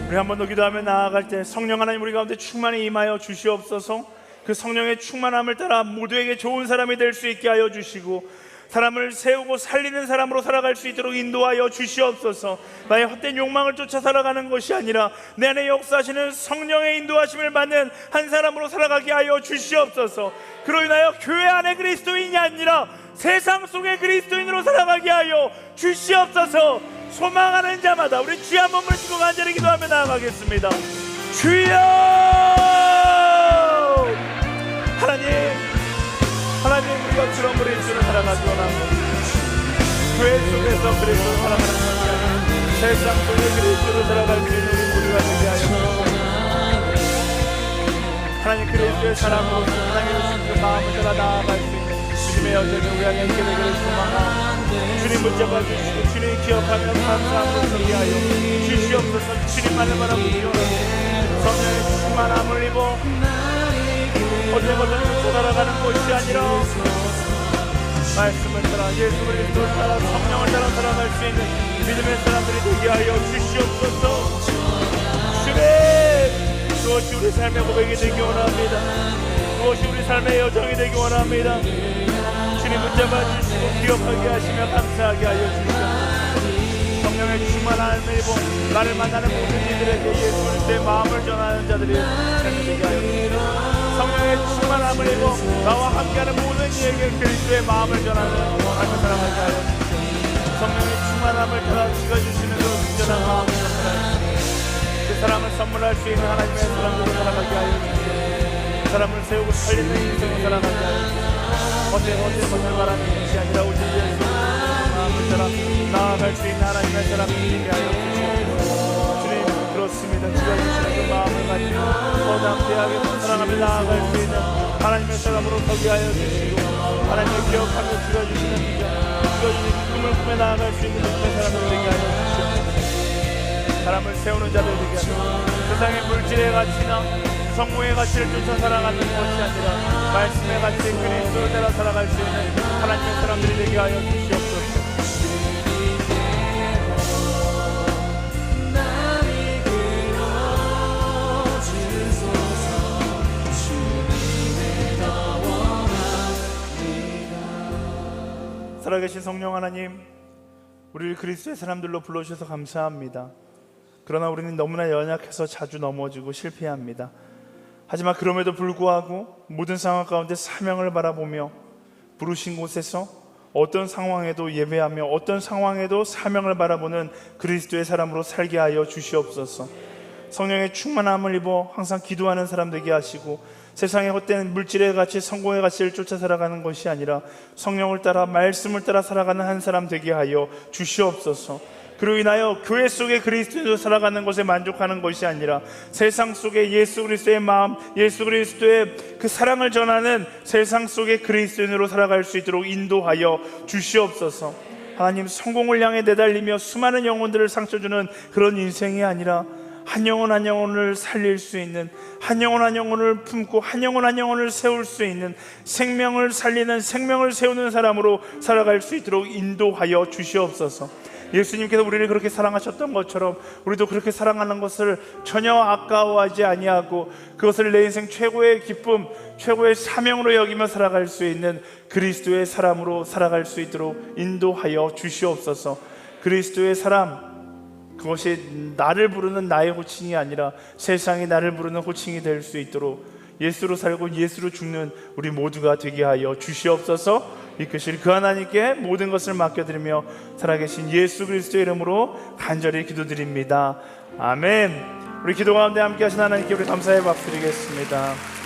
Speaker 2: 우리 한 번 더 기도하며 나아갈 때 성령 하나님 우리 가운데 충만히 임하여 주시옵소서. 그 성령의 충만함을 따라 모두에게 좋은 사람이 될 수 있게 하여 주시고 사람을 세우고 살리는 사람으로 살아갈 수 있도록 인도하여 주시옵소서. 나의 헛된 욕망을 쫓아 살아가는 것이 아니라 내 안에 역사하시는 성령의 인도하심을 받는 한 사람으로 살아가게 하여 주시옵소서. 그로 인하여 교회 안에 그리스도인이 아니라 세상 속의 그리스도인으로 살아가게 하여 주시옵소서. 소망하는 자마다 우리 주의 한 몸을 쥐고 간절히 기도하며 나아가겠습니다. 주여 하나님 우리가 그런 그리스도를 살아가기 원합니다. 교회 속에서 그리스도를 살아가는 것이 아니라 세상 속의 그리스도를 살아갈 수 있는 우리 모두가 되게 하여 주옵소서. 하나님 그리스도의 사랑으로 하나님의 주신 마음을 따라 나아갈 수 있는 주님의 여정이 우리 안에 있게 되기를 소망합니다. 주님 붙잡아 주시고 주님 기억하며 감사함으로 소개하여 주시옵소서. 주님만을 바라보시오. 성령의 충만함을 입어 어제보다 살아가는 것이 아니라 말씀을 따라 예수 그리스도를 따라 성령을 따라 살아갈 수 있는 믿음의 사람들이 되게 하여 주시옵소서. 주님 그것이 우리 삶의 고백이 되기 원합니다. 그것이 우리 삶의 여정이 되기 원합니다. 주님 붙잡아 주시고 기억하게 하시며 감사하게 하여 주시옵소서. 성령의 충만함을 입어 나를 만나는 모든 이들에게 예수 그리스도의 마음을 전하는 자들이 되게 하여 주시옵소서. 성령의 충만함을 입어 나와 함께하는 모든 이에게 그리스도의 마음을 전하는 하나님을 사랑하게 하여 주시옵소서. 성령의 충만함을 따라 찍어주시는 그 온전한 마음을 선물하여 그 사람을 선물할 수 있는 하나님의 사람들을 살아가게 하여 주시옵소서. 사람을 세우고 살리는 인생을 살아가게 하여 주시옵소서. 어제 것을 바라는 것이 아니라 오직 예수의 마음을 따라 나아갈 수 있는 하나님의 사람이 되게 하여 주시옵소서. 주님 그렇습니다. 찍어주시는 그 마음을 가지고 더 담대하게 사랑하며 나아갈 수 있는 하나님의 사람으로 서게 하여 주시고 하나님을 기억하며 찍어주시는 비전 찍어주시는 꿈을 꾸며 나아갈 수 있는 믿음의 사람으로 되게 하여 주시옵소서. 사람을 세우는 자들 되게 하여 세상의 물질의 가치나 성공의 가치를 쫓아 살아가는 것이 아니라 말씀의 가치 그리스도를 따라 살아갈 수 있는 하나님의 사람들이 되게 하여 주시옵소서. 살아계신 성령 하나님, 우리를 그리스도의 사람들로 불러주셔서 감사합니다. 그러나 우리는 너무나 연약해서 자주 넘어지고 실패합니다. 하지만 그럼에도 불구하고 모든 상황 가운데 사명을 바라보며 부르신 곳에서 어떤 상황에도 예배하며 어떤 상황에도 사명을 바라보는 그리스도의 사람으로 살게 하여 주시옵소서. 성령의 충만함을 입어 항상 기도하는 사람 되게 하시고 세상의 헛된 물질의 가치, 성공의 가치를 쫓아 살아가는 것이 아니라 성령을 따라 말씀을 따라 살아가는 한 사람 되게 하여 주시옵소서. 그로 인하여 교회 속에 그리스도인으로 살아가는 것에 만족하는 것이 아니라 세상 속에 예수 그리스도의 마음, 예수 그리스도의 그 사랑을 전하는 세상 속에 그리스도인으로 살아갈 수 있도록 인도하여 주시옵소서. 하나님, 성공을 향해 내달리며 수많은 영혼들을 상처주는 그런 인생이 아니라 한 영혼 한 영혼을 살릴 수 있는, 한 영혼 한 영혼을 품고 한 영혼 한 영혼을 세울 수 있는, 생명을 살리는, 생명을 세우는 사람으로 살아갈 수 있도록 인도하여 주시옵소서. 예수님께서 우리를 그렇게 사랑하셨던 것처럼 우리도 그렇게 사랑하는 것을 전혀 아까워하지 아니하고 그것을 내 인생 최고의 기쁨, 최고의 사명으로 여기며 살아갈 수 있는 그리스도의 사람으로 살아갈 수 있도록 인도하여 주시옵소서. 그리스도의 사람, 그것이 나를 부르는 나의 호칭이 아니라 세상이 나를 부르는 호칭이 될 수 있도록 예수로 살고 예수로 죽는 우리 모두가 되게 하여 주시옵소서. 이끄실 그 하나님께 모든 것을 맡겨드리며 살아계신 예수 그리스도의 이름으로 간절히 기도드립니다. 아멘. 우리 기도 가운데 함께 하신 하나님께 우리 감사의 박수 드리겠습니다.